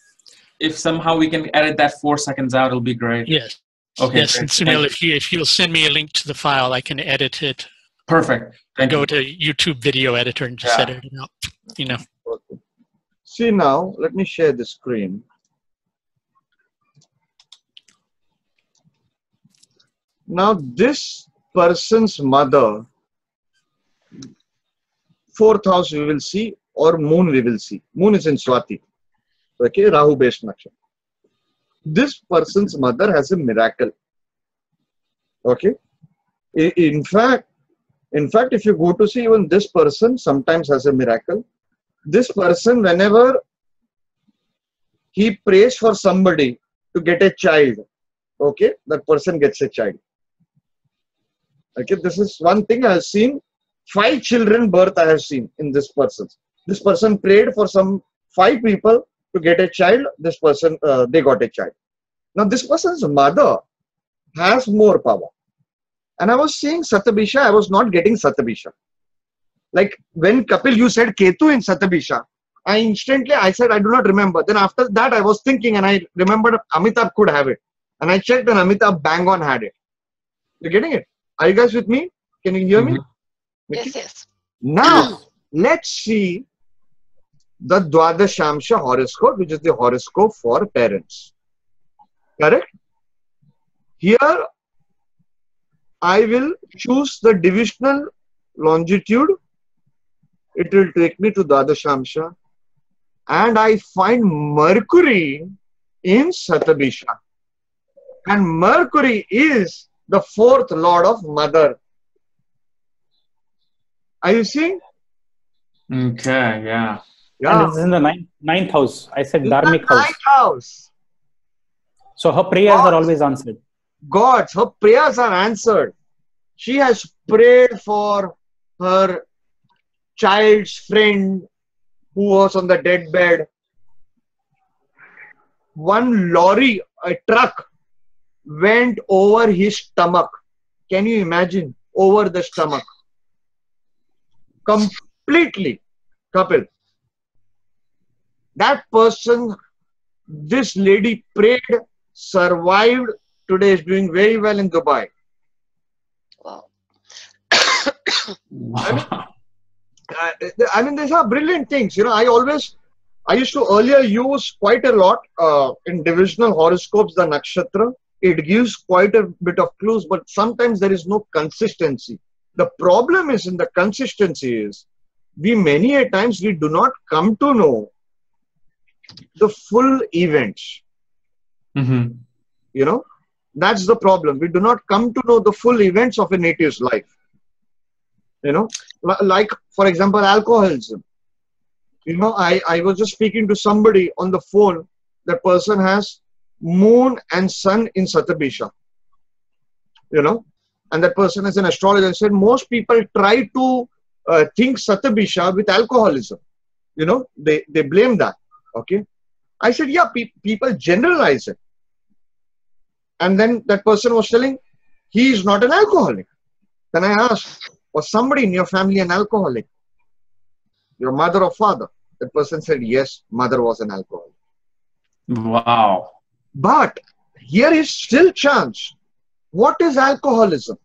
if somehow we can edit that 4 seconds out, it'll be great. Yes. Okay. Yes, and Sunil, if you'll send me a link to the file, I can edit it. Perfect. And go to YouTube video editor and just edit it out. You know. Okay. See now, let me share the screen. Now this person's mother, 4th house we will see, or moon we will see. Moon is in Swati. Okay, Rahu based nakshatra. This person's mother has a miracle. Okay. In fact, if you go to see, even this person sometimes has a miracle. This person, whenever he prays for somebody to get a child, okay, that person gets a child. Okay, this is one thing I have seen. 5 children birth I have seen in this person. This person prayed for some 5 people to get a child. This person, they got a child. Now this person's mother has more power. And I was seeing Satyabhisha, I was not getting Satyabhisha. Like when Kapil, you said Ketu in Satyabhisha, I said, I do not remember. Then after that, I was thinking and I remembered Amitabh could have it. And I checked and Amitabh bang on had it. You're getting it? Are you guys with me? Can you hear me? Yes, yes. Now, let's see the Dwadashamsha horoscope, which is the horoscope for parents. Correct? Here, I will choose the divisional longitude. It will take me to Dwadashamsha. And I find Mercury in Satyabhisha. And Mercury is the 4th lord of mother. Are you seeing? Okay, yeah. And this is in the ninth house. I said Dharmic house. 9th house. So her prayers are always answered. Her prayers are answered. She has prayed for her child's friend who was on the deathbed. One lorry, a truck, went over his stomach. Can you imagine? Over the stomach. Completely. Kapil. That person, this lady prayed, survived. Today is doing very well in Dubai. Wow. I mean, these are brilliant things. You know, I used to earlier use quite a lot in divisional horoscopes, the nakshatra. It gives quite a bit of clues, but sometimes there is no consistency. The problem is in the consistency is, many a times we do not come to know the full events. Mm-hmm. You know, that's the problem. We do not come to know the full events of a native's life. You know, like, for example, alcoholism. You know, I was just speaking to somebody on the phone. That person has moon and sun in Satyabhisha. You know, and that person is an astrologer. I said most people try to think Satyabhisha with alcoholism. You know, they blame that. Okay. I said, yeah, people generalize it. And then that person was telling, he is not an alcoholic. Then I asked, was somebody in your family an alcoholic? Your mother or father? That person said, yes, mother was an alcoholic. Wow. But here is still chance. What is alcoholism?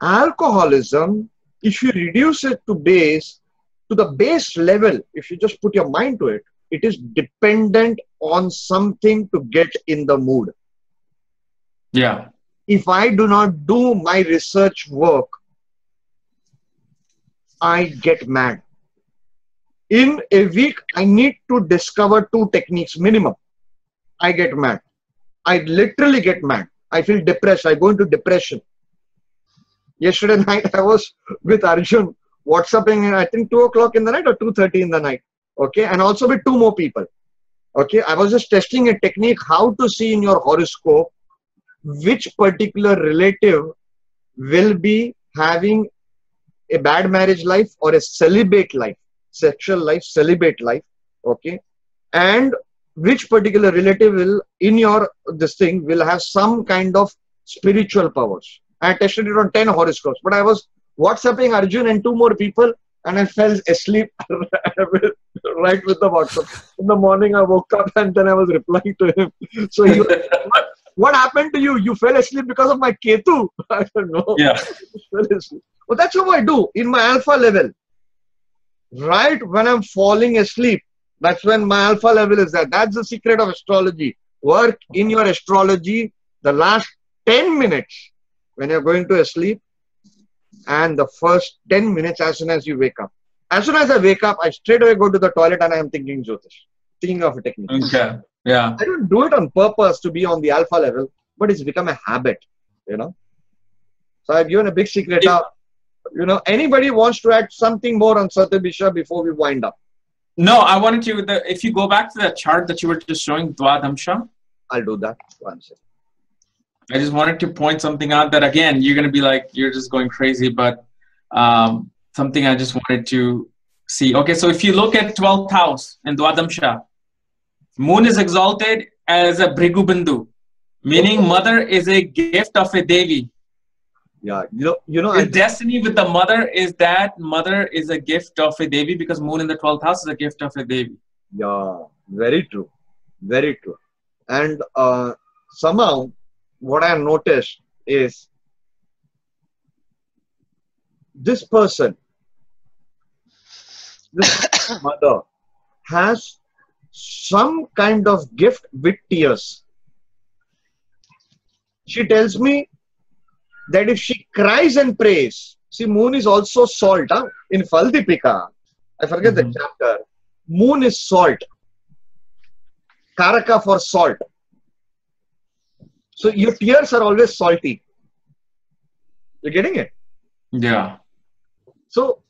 Alcoholism, if you reduce it to the base level, if you just put your mind to it, it is dependent on something to get in the mood. Yeah. If I do not do my research work, I get mad. In a week, I need to discover 2 techniques minimum. I get mad. I literally get mad. I feel depressed. I go into depression. Yesterday night, I was with Arjun, WhatsApping, I think 2 o'clock in the night or 2:30 in the night. Okay. And also with 2 more people. Okay. I was just testing a technique, how to see in your horoscope which particular relative will be having a bad marriage life or a celibate life, sexual life, celibate life. Okay. And which particular relative will, in your this thing, will have some kind of spiritual powers. I tested it on 10 horoscopes, but I was WhatsApping Arjun and 2 more people, and I fell asleep right with the WhatsApp. In the morning, I woke up and then I was replying to him. So he was, what happened to you? You fell asleep because of my Ketu? I don't know. Yeah. Well, that's what I do in my alpha level. Right when I'm falling asleep, that's when my alpha level is there. That's the secret of astrology. Work in your astrology the last 10 minutes when you're going to sleep, and the first 10 minutes as soon as you wake up. As soon as I wake up, I straight away go to the toilet and I am thinking Jyotish, thinking of a technique. Okay. Yeah. I don't do it on purpose to be on the alpha level, but it's become a habit, you know. So I've given a big secret out. You know, anybody wants to add something more on Satyabisha before we wind up? No, I wanted to, if you go back to that chart that you were just showing, Dwadamsha. I'll do that. One second. I just wanted to point something out that, again, you're going to be like, you're just going crazy, but something I just wanted to see. Okay, so if you look at 12th house in Dwadamsha, Moon is exalted as a Bhrigu Bindu, meaning mother is a gift of a Devi. Yeah, you know. The destiny with the mother is that mother is a gift of a Devi, because Moon in the 12th house is a gift of a Devi. Yeah, very true. Very true. And somehow, what I noticed is this person, this mother, has some kind of gift with tears. She tells me that if she cries and prays, see, Moon is also salt. Huh? In Faldipika, I forget the chapter, Moon is salt. Karaka for salt. So your tears are always salty. You're getting it? Yeah. So,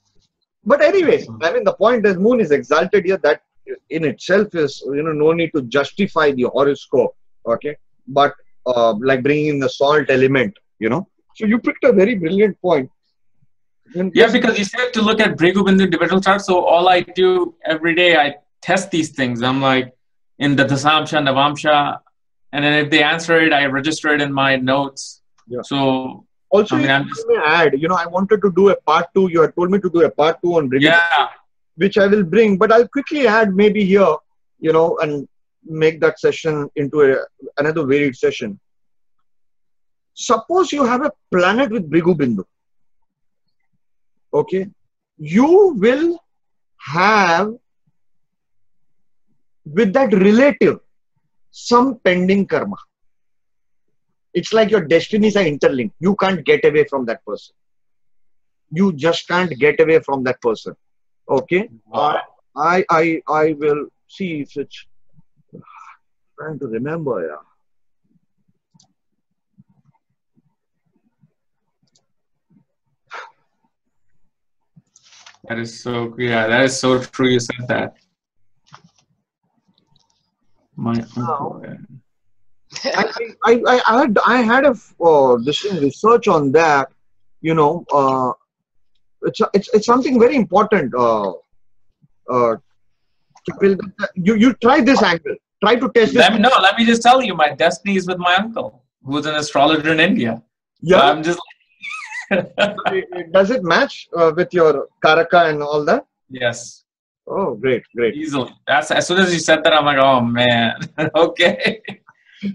but anyways, I mean, the point is Moon is exalted here. That in itself is, you know, no need to justify the horoscope. Okay. But like bringing in the salt element, you know. So you picked a very brilliant point. Yeah, because you said to look at Bhrigu Bindu individual chart. So all I do every day, I test these things. I'm like in the Dasamsha, Navamsha, and then if they answer it, I register it in my notes. Yeah. So also, I mean, I'm just add. You know, I wanted to do a part 2. You had told me to do a part 2 on Bhrigu. Yeah. Which I will bring, but I'll quickly add maybe here, you know, and make that session into another varied session. Suppose you have a planet with Bhrigu Bindu. Okay. You will have with that relative some pending karma. It's like your destinies are interlinked. You can't get away from that person. You just can't get away from that person. Okay. Wow. I will see if it's trying to remember. Yeah. That is so, yeah, that is so true. You said that. My uncle. I had a this research on that. You know, it's something very important. You try this angle. Try to test this. Let me just tell you, my destiny is with my uncle, who's an astrologer in India. Yeah. So I'm just. Does it match with your Karaka and all that? Yes. Oh, great, great. Easily. That's as soon as you said that, I'm like, oh man, okay.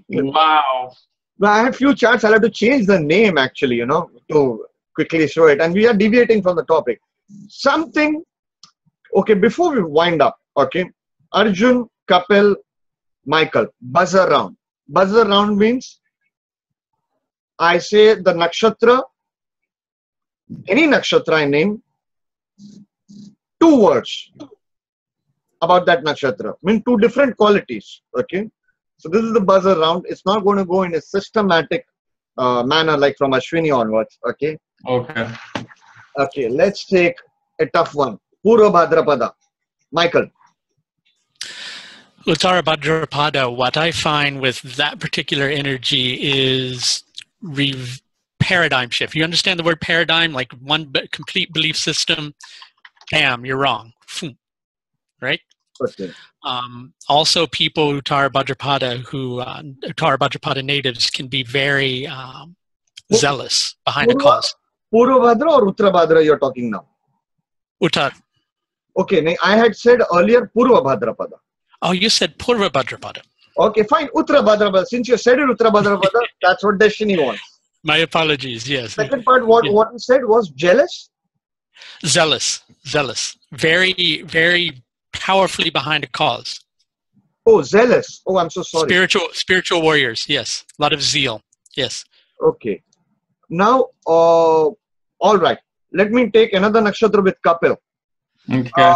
Wow. Well, I had few charts. I'll have to change the name actually, to quickly show it. And we are deviating from the topic. Something, okay, before we wind up, okay, Arjun, Kapil, Michael, buzzer round. Buzzer round means I say the nakshatra, any nakshatra I name, 2 words about that nakshatra. Mean 2 different qualities, okay. So this is the buzzer round. It's not going to go in a systematic manner like from Ashwini onwards. Okay. Okay. Okay. Let's take a tough one. Purva Bhadrapada. Michael. Uttara Bhadrapada, what I find with that particular energy is paradigm shift. You understand the word paradigm? Like one complete belief system. Bam, you're wrong. Right? Okay. Also, people Uttara Bhadrapada Uttara Bhadrapada natives can be very zealous behind a cause. Purva Bhadra or Uttara Bhadra you're talking now? Uttar. Okay, I had said earlier Purva Bhadrapada. Oh, you said Purva Bhadrapada. Okay, fine. Uttara Bhadrapada. Since you said it Uttara Bhadrapada, that's what destiny wants. My apologies, yes. Second part, what you said was jealous? Zealous. Very, very powerfully behind a cause. Oh, zealous. Oh, I'm so sorry. Spiritual warriors, yes. A lot of zeal, yes. Okay. Now, all right. Let me take another nakshatra with Kapil. Okay.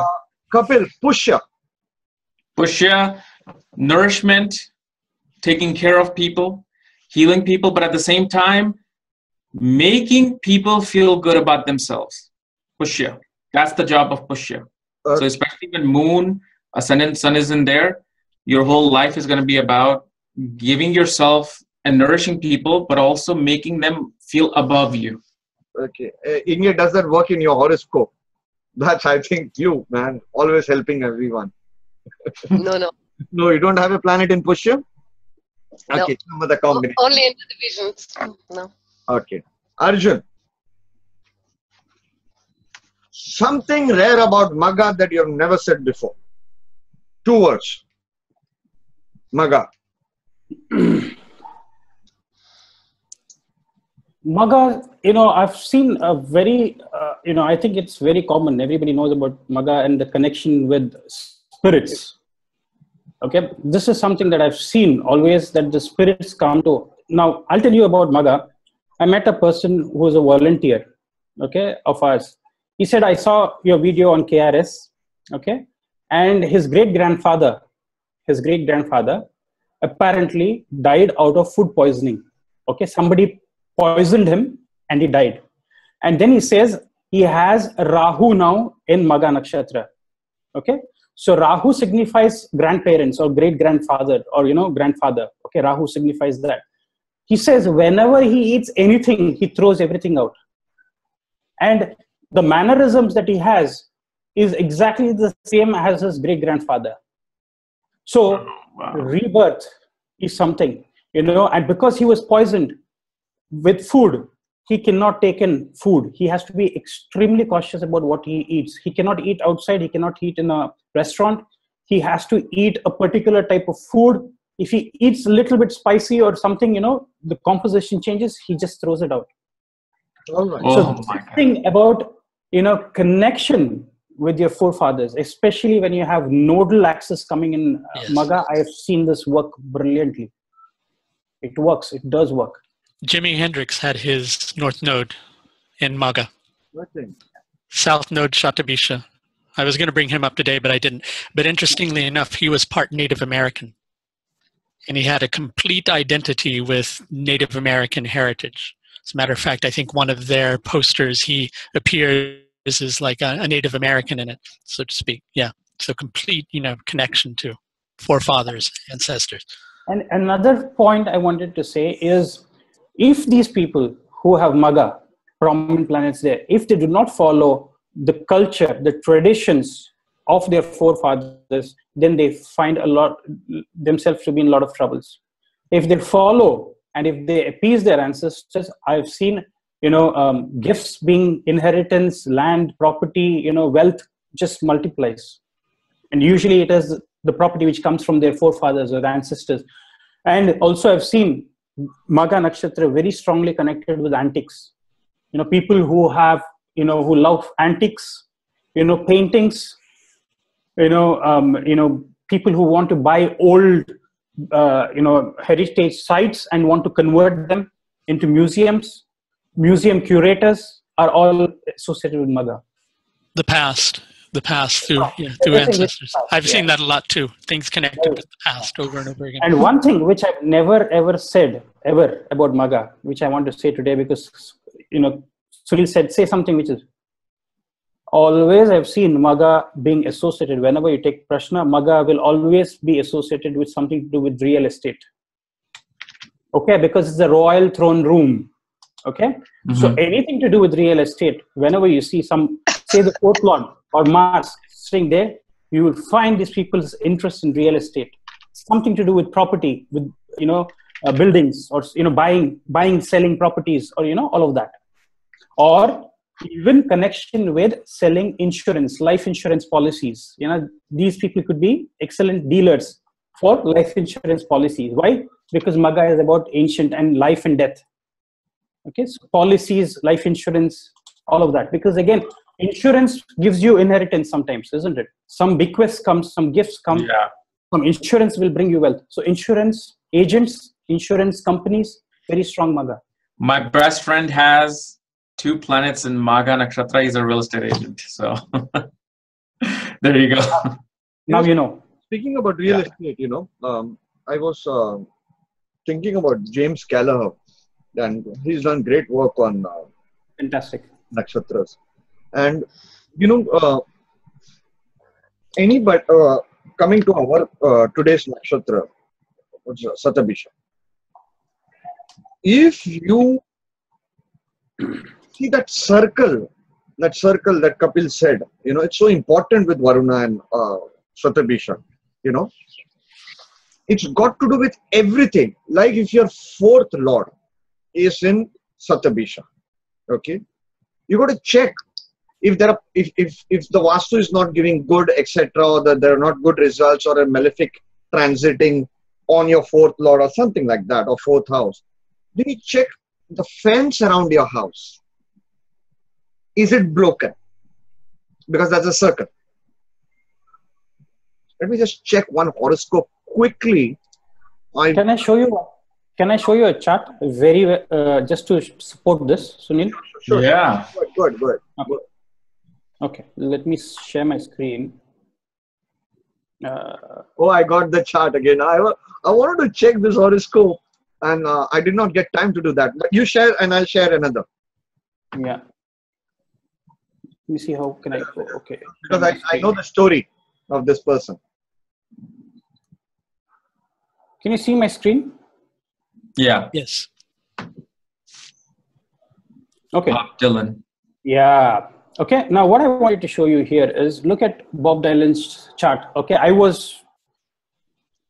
Kapil, Pushya. Pushya, nourishment, taking care of people, healing people, but at the same time, making people feel good about themselves. Pushya. That's the job of Pushya. So especially when moon, ascendant sun is in there, your whole life is going to be about giving yourself and nourishing people, but also making them feel above you. Okay. Inge, does that work in your horoscope? That's, I think, you, man. Always helping everyone. No. No, you don't have a planet in Pushya? No. Okay. Some of the combination. Only in the divisions. No. Okay. Arjun. Something rare about Magha that you have never said before. 2 words. Magha. Magha, I've seen a very, I think it's very common. Everybody knows about Magha and the connection with spirits. Okay, this is something that I've seen always, that the spirits come to. Now, I'll tell you about Magha. I met a person who was a volunteer, okay, of ours. He said, I saw your video on KRS, okay, and his great-grandfather apparently died out of food poisoning. Okay, somebody poisoned him and he died. And then he says he has Rahu now in Magha Nakshatra. Okay, so Rahu signifies grandparents or great-grandfather or, grandfather. Okay, Rahu signifies that. He says whenever he eats anything, he throws everything out. And the mannerisms that he has is exactly the same as his great-grandfather. So rebirth is something, and because he was poisoned with food, he cannot take in food. He has to be extremely cautious about what he eats. He cannot eat outside. He cannot eat in a restaurant. He has to eat a particular type of food. If he eats a little bit spicy or something, the composition changes, he just throws it out. All right. So the thing about, connection with your forefathers, especially when you have nodal axis coming in Magha, I have seen this work brilliantly. It works. It does work. Jimi Hendrix had his North Node in Magha. Okay. South Node Shatabisha. I was going to bring him up today, but I didn't. But interestingly enough, he was part Native American. And he had a complete identity with Native American heritage. As a matter of fact, I think one of their posters, he appears as like a Native American in it, so to speak. Yeah. So complete, connection to forefathers, ancestors. And another point I wanted to say is, if these people who have Magha, prominent planets there, if they do not follow the culture, the traditions of their forefathers, then they find themselves to be in a lot of troubles. If they follow and if they appease their ancestors, I've seen, gifts being inheritance, land, property, wealth just multiplies. And usually it is the property which comes from their forefathers or ancestors. And also I've seen Magha Nakshatra very strongly connected with antiques. People who have, who love antiques, paintings, people who want to buy old, heritage sites and want to convert them into museums. Museum curators are all associated with Magha. The past through ancestors. I've seen that a lot too. Things connected with the past over and over again. And one thing which I've never ever said about Magha, which I want to say today, because Sunil said, say something which is always, I've seen Magha being associated. Whenever you take Prashna, Magha will always be associated with something to do with real estate. Okay, because it's a royal throne room. Okay, so anything to do with real estate, whenever you see say the fourth lord or Mars sitting there, you will find these people's interest in real estate. Something to do with property, with buildings, or buying, selling properties, or all of that, or even connection with selling insurance, life insurance policies. These people could be excellent dealers for life insurance policies. Why? Because Magha is about ancient and life and death. Okay, so policies, life insurance, all of that. Because again, insurance gives you inheritance sometimes, isn't it? Some bequests come, some gifts come, some insurance will bring you wealth. So insurance agents, insurance companies, very strong Magha. My best friend has 2 planets in Magha Nakshatra. He's a real estate agent. So there you go. Now you know. Speaking about real estate, I was thinking about James Gallagher, and he's done great work on fantastic nakshatras. And coming to our today's nakshatra, Satabisha. If you see that circle that Kapil said, it's so important with Varuna and Satabisha. It's got to do with everything. Like if your fourth lord is in Satabisha, okay, you got to check if the Vastu is not giving good, etc., or that there are not good results, or a malefic transiting on your fourth lord or something like that, or fourth house. Then you check the fence around your house. Is it broken? Because that's a circle. Let me just check one horoscope quickly. Can I show you a chart just to support this, Sunil? Sure. Yeah. Good. Okay, let me share my screen. I got the chart again. I wanted to check this horoscope, and I did not get time to do that. But you share, and I'll share another. Yeah. Let me see how can I go. Okay. Because I know the story of this person. Can you see my screen? Yeah. Yes. Okay. Dylan. Yeah. Okay. Now, what I wanted to show you here is look at Bob Dylan's chart. Okay. I was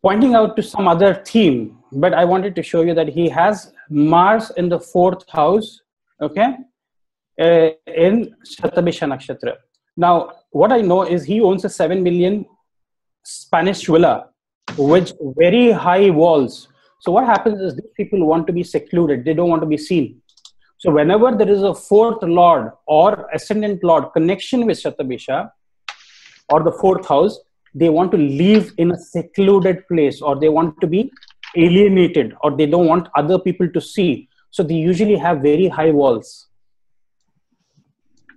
pointing out to some other theme, but I wanted to show you that he has Mars in the 4th house. Okay. In Satabisha Nakshatra. Now, what I know is he owns a 7 million Spanish villa with very high walls. So what happens is these people want to be secluded. They don't want to be seen. So whenever there is a 4th lord or ascendant lord connection with Satabisha or the 4th house, they want to live in a secluded place, or they want to be alienated, or they don't want other people to see. So they usually have very high walls.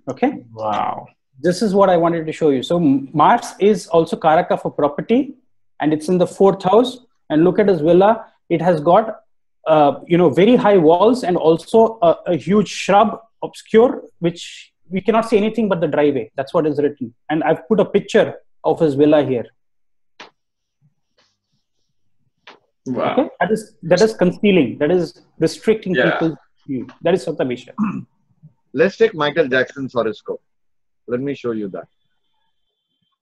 Okay. Wow. This is what I wanted to show you. So Mars is also Karaka for property, and it's in the 4th house. And look at his villa. It has got, very high walls, and also a huge shrub obscure, which we cannot see anything but the driveway. That's what is written. And I've put a picture of his villa here. Wow. Okay? That is concealing. That is restricting people's view. That is Satabisha. Let's take Michael Jackson's horoscope. Let me show you that.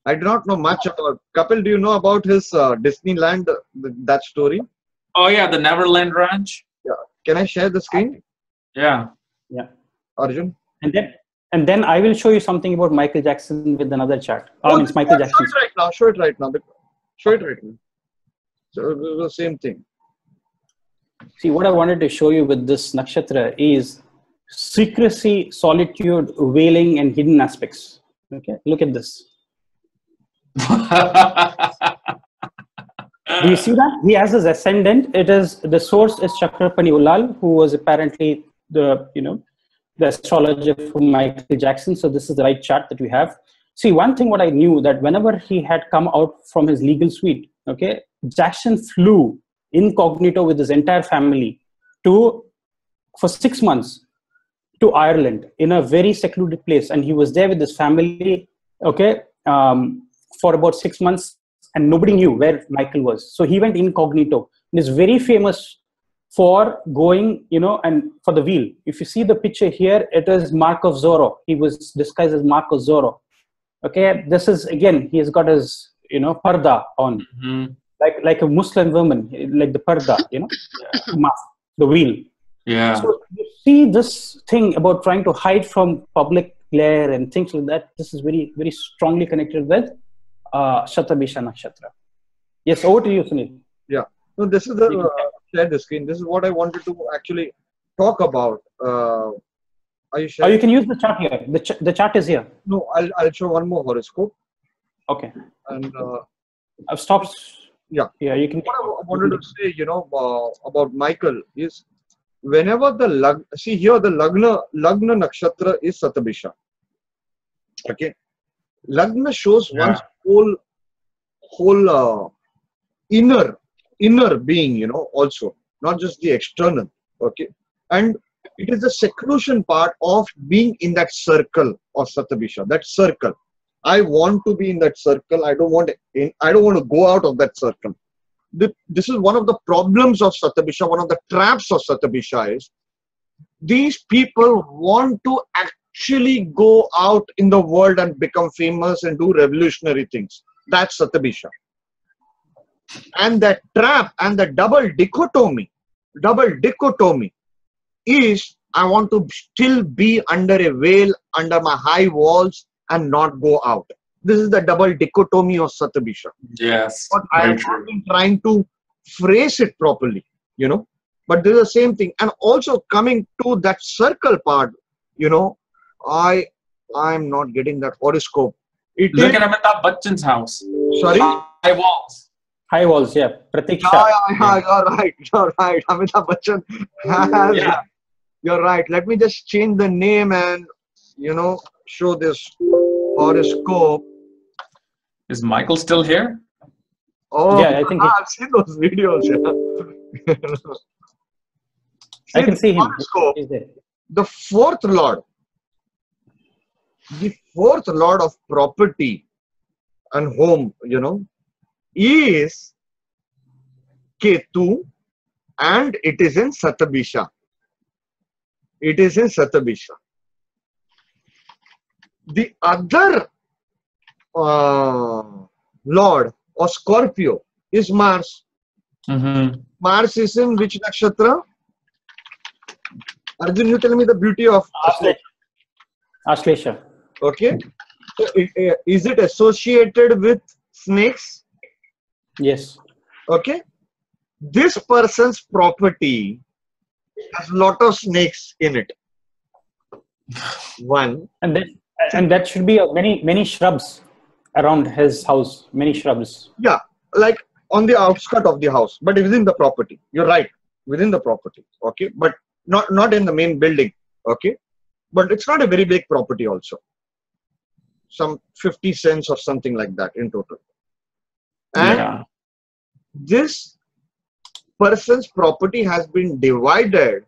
I do not know much about Kapil. Do you know about his Disneyland, that story? Oh yeah, the Neverland Ranch. Yeah. Can I share the screen? Yeah. Yeah. Arjun? And then I will show you something about Michael Jackson with another chart. It's Michael Jackson. Show it right now. Show it right now. So the same thing. See, what I wanted to show you with this nakshatra is secrecy, solitude, veiling, and hidden aspects. Okay, look at this. Do you see that? He has his ascendant. It is, the source is Chakrapani Ulal, who was apparently the astrologer for Michael Jackson. So this is the right chart that we have. See, one thing what I knew, that whenever he had come out from his legal suite, okay, Jackson flew incognito with his entire family for 6 months to Ireland in a very secluded place. And he was there with his family, okay, for about 6 months, and nobody knew where Michael was. So he went incognito. And is very famous for going, and for the wheel. If you see the picture here, it is Mark of Zorro. He was disguised as Mark of Zorro. Okay, this is, again, he has got his, parda on, like a Muslim woman, like the parda, the wheel. Yeah. So you see this thing about trying to hide from public glare and things like that. This is very, very strongly connected with Shatabisha Nakshatra. Yes, over to you, Sunil. Yeah. So this is the share the screen. This is what I wanted to actually talk about. Are you sure? Oh, you can use the chart here. The chart is here. No, I'll show one more horoscope. Okay. And I've stopped. Yeah. Yeah, you can. What I wanted to say, about Michael is, whenever the see here, the Lagna Nakshatra is Satabisha. Okay. Lagna shows one's whole inner being, also, not just the external. Okay. And it is the seclusion part of being in that circle of Satabisha, that circle. I want to be in that circle. I don't want to go out of that circle. This is one of the problems of Satabisha. One of the traps of Satabisha is these people want to actually go out in the world and become famous and do revolutionary things. That's Satabisha. And that trap and the double dichotomy is, I want to still be under a veil, under my high walls, and not go out. This is the double dichotomy of Satabisha. Yes. But I have not been trying to phrase it properly, But this is the same thing. And also coming to that circle part, I'm not getting that horoscope. Look at Amitabh Bachchan's house. Sorry? High walls. High walls, yeah. Pratiksha. Yeah, you're right. Amitabh Bachchan has, you're right. Let me just change the name and, show this horoscope. Is Michael still here? Oh, yeah, I think I've seen those videos. Yeah. I can see him. Horoscope, the fourth lord of property and home, is Ketu, and it is in Satabisha. The other lord or Scorpio is Mars. Mars is in which nakshatra? Arjun, you tell me the beauty of Ashlesha. Okay. So is it associated with snakes? Yes. Okay. This person's property has a lot of snakes in it. One. And that should be many shrubs around his house. Many shrubs. Yeah, like on the outskirts of the house, but within the property. You're right, within the property. Okay, but not in the main building. Okay, but it's not a very big property also. Some 50 cents or something like that in total. And this person's property has been divided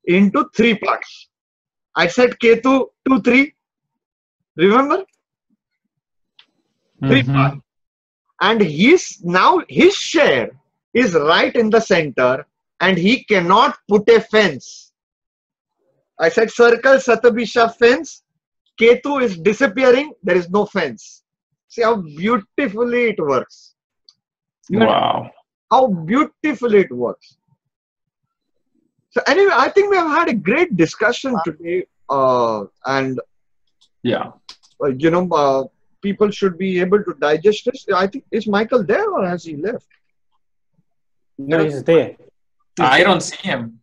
into 3 parts. I said Ketu 2, 3. Remember? 3 parts. And his share is right in the center, and he cannot put a fence. I said circle, Satabisha, fence. Ketu is disappearing. There is no fence. See how beautifully it works. Wow. How beautifully it works. So anyway, I think we have had a great discussion today, and people should be able to digest this. I think, is Michael there or has he left? No, he's there. I don't see him.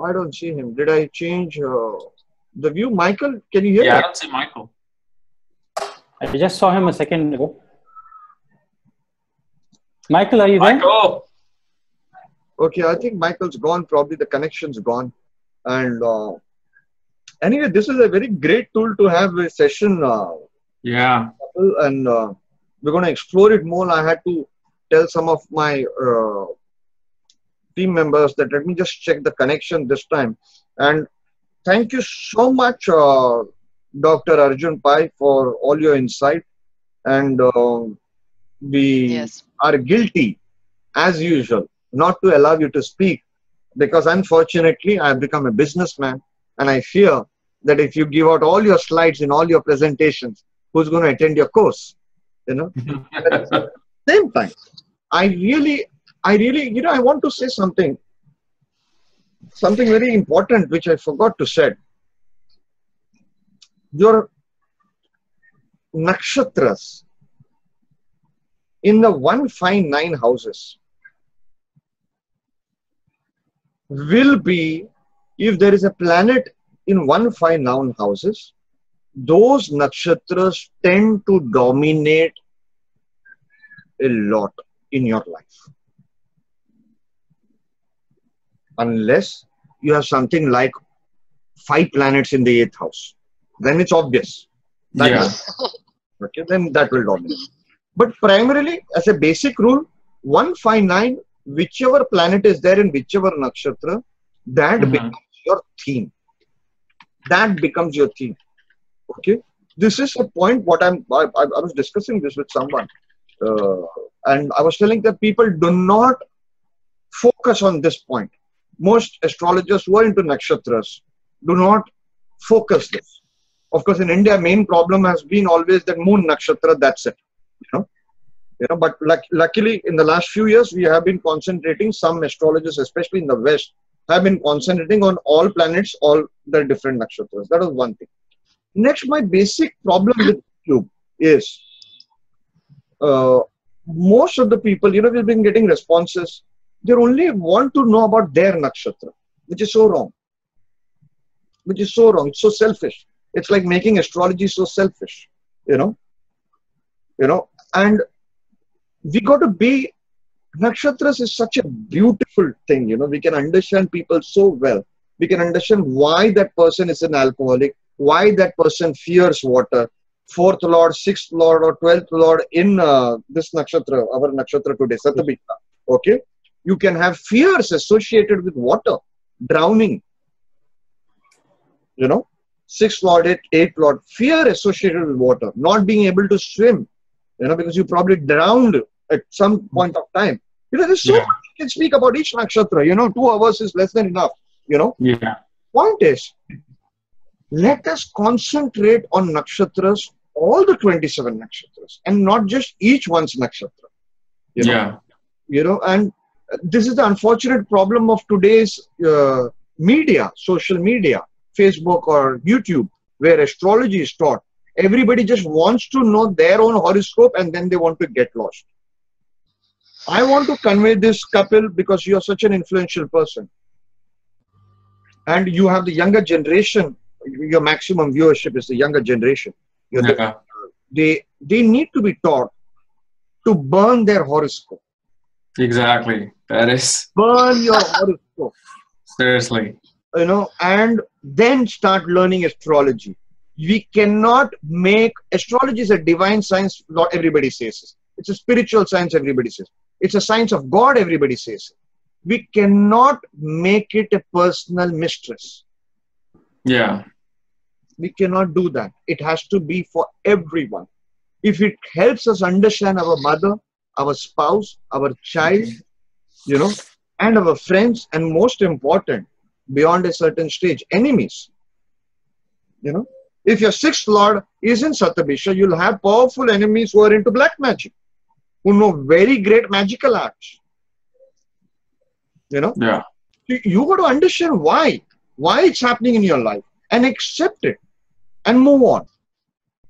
I don't see him. Did I change the view? Michael, can you hear me? Yeah, I don't see Michael. I just saw him a second ago. Michael, are you there? Michael! Okay, I think Michael's gone. Probably the connection's gone. And anyway, this is a very great tool to have a session. Yeah. And we're going to explore it more. I had to tell some of my team members that let me just check the connection this time. And thank you so much, Dr. Arjun Pai, for all your insight. And we are guilty, as usual, not to allow you to speak, because unfortunately I've become a businessman, and I fear that if you give out all your slides in all your presentations, who's going to attend your course? You know. At the same time, I really, you know, I want to say something very important which I forgot to say. Your nakshatras in the 159 houses will be, if there is a planet in 159 houses, those nakshatras tend to dominate a lot in your life. Unless you have something like 5 planets in the 8th house. Then it's obvious. Okay, then that will dominate. But primarily, as a basic rule, 159, whichever planet is there in whichever nakshatra, that becomes your theme. That becomes your theme. Okay, this is a point. What I was discussing this with someone, and I was telling that people do not focus on this point. Most astrologers who are into nakshatras do not focus this. Of course, in India, main problem has been always that moon nakshatra. That's it. You know. But luckily, in the last few years, we have been concentrating. Some astrologers, especially in the West, have been concentrating on all planets, all the different nakshatras. That was one thing. Next, my basic problem with YouTube is most of the people, you know, we've been getting responses. They only want to know about their nakshatra, which is so wrong. Which is so wrong. It's so selfish. It's like making astrology so selfish, you know. And we got to be, nakshatras is such a beautiful thing, you know. We can understand people so well. We can understand why that person is an alcoholic, why that person fears water. 4th Lord, 6th Lord, or 12th Lord in this nakshatra, our nakshatra today, Satabhisha. Okay, you can have fears associated with water, drowning. You know, 6th Lord, 8th Lord, fear associated with water, not being able to swim. You know, because you probably drowned at some point of time. You know, there's so much you can speak about each nakshatra. You know, 2 hours is less than enough. You know. Point is, let us concentrate on nakshatras, all the 27 nakshatras, and not just each one's nakshatra. You know, and this is the unfortunate problem of today's media, social media, Facebook or YouTube, where astrology is taught. Everybody just wants to know their own horoscope, and then they want to get lost. I want to convey this, Kapil, because you are such an influential person. And you have the younger generation. Your maximum viewership is the younger generation. They need to be taught to burn their horoscope. Exactly. That is. Burn your horoscope. Seriously. You know, and then start learning astrology. We cannot make, astrology is a divine science, not everybody says it. It's a spiritual science, everybody says. It's a science of God, everybody says. We cannot make it a personal mistress. We cannot do that. It has to be for everyone. If it helps us understand our mother, our spouse, our child, you know, and our friends, and most important, beyond a certain stage, enemies. You know, if your 6th Lord is in Satabhisha, you'll have powerful enemies who are into black magic, who know very great magical arts. You know? You got to understand why it's happening in your life, and accept it and move on.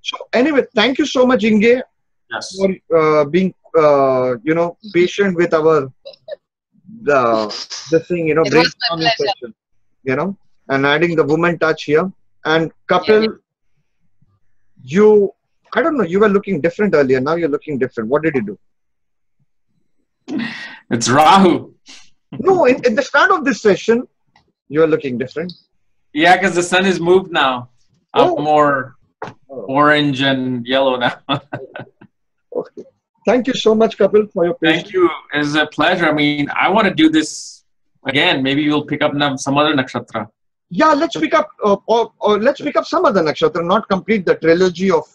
So anyway, thank you so much, Inge, for being, you know, patient with our the thing, you know, brainstorming session, you know, and adding the woman touch here. And Kapil, I don't know, you were looking different earlier. Now you're looking different. What did you do? It's Rahu. No, in the start of this session, you're looking different. Yeah, because the sun is moved now. I'm more orange and yellow now. Okay. Thank you so much, Kapil, for your patience. Thank you. It's a pleasure. I mean, I want to do this again. Maybe we'll pick up some other nakshatra. Yeah, let's pick up or let's pick up some other nakshatra, not complete the trilogy of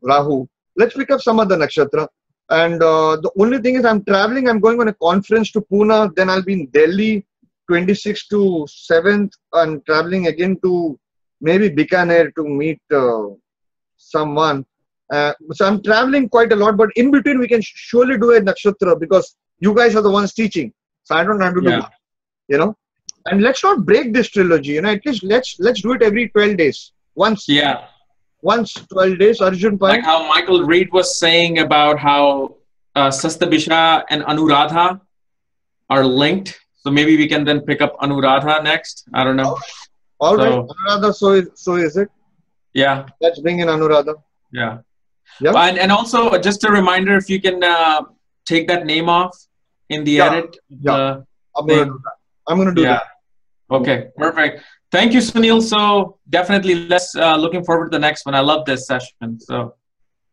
Rahu. Let's pick up some other nakshatra. And the only thing is I'm traveling. I'm going on a conference to Pune. Then I'll be in Delhi 26th to 7th. I'm traveling again to maybe Bikaner to meet someone. So I'm traveling quite a lot. But in between, we can surely do a nakshatra because you guys are the ones teaching. So I don't have to do it, you know. And let's not break this trilogy. You know, at least let's do it every 12 days. Once 12 days, Arjun Pai. Like how Michael Reed was saying about how Sastabisha and Anuradha are linked. So maybe we can then pick up Anuradha next. I don't know. All right. Anuradha, so is it? Yeah. Let's bring in Anuradha. Yeah. And also, just a reminder, if you can take that name off in the edit. Yeah. I'm going to do that. Okay, perfect. Thank you, Sunil. So definitely let's looking forward to the next one. I love this session. So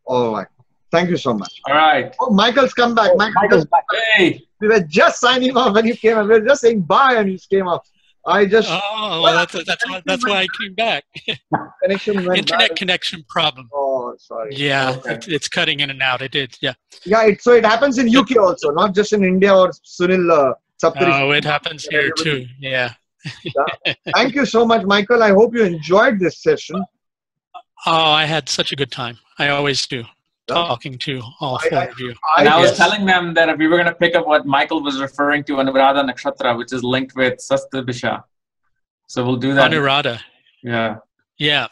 all right. Thank you so much. All right. Oh, Michael's come back. Michael's back. Hey. We were just signing off when you came up. We were just saying bye and you came up. That's why I came back. Internet connection problem. Oh, sorry. Yeah, it's cutting in and out. It did. Yeah. Yeah, so it happens in UK also, not just in India or Sunil. Oh, it happens here too. Yeah. Thank you so much, Michael. I hope you enjoyed this session. Oh, I had such a good time. I always do. Talking to all four of you. I was telling them that we were going to pick up what Michael was referring to, Anuradha Nakshatra, which is linked with Sastabisha. So we'll do that. Anuradha. Yeah. Yeah.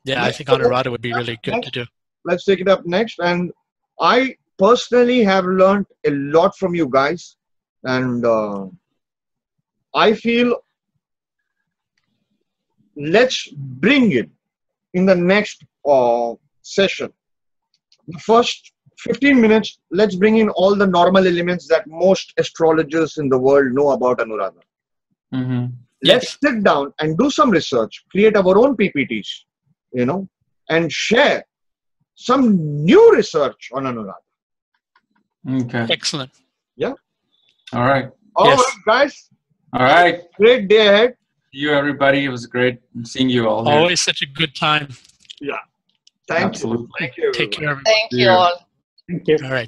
Yeah, I think Anuradha would be really good to do. Let's take it up next. And I personally have learned a lot from you guys. And I feel let's bring it in the next session. The first 15 minutes, let's bring in all the normal elements that most astrologers in the world know about Anuradha. Let's sit down and do some research, create our own PPTs, you know, and share some new research on Anuradha. Okay. Excellent. Yeah. All right. All right, guys. All right. Great day ahead. See you, everybody. It was great seeing you all here. Always such a good time. Yeah. Thank you. Absolutely. Thank you. Take care. Thank you all. Thank you. All right.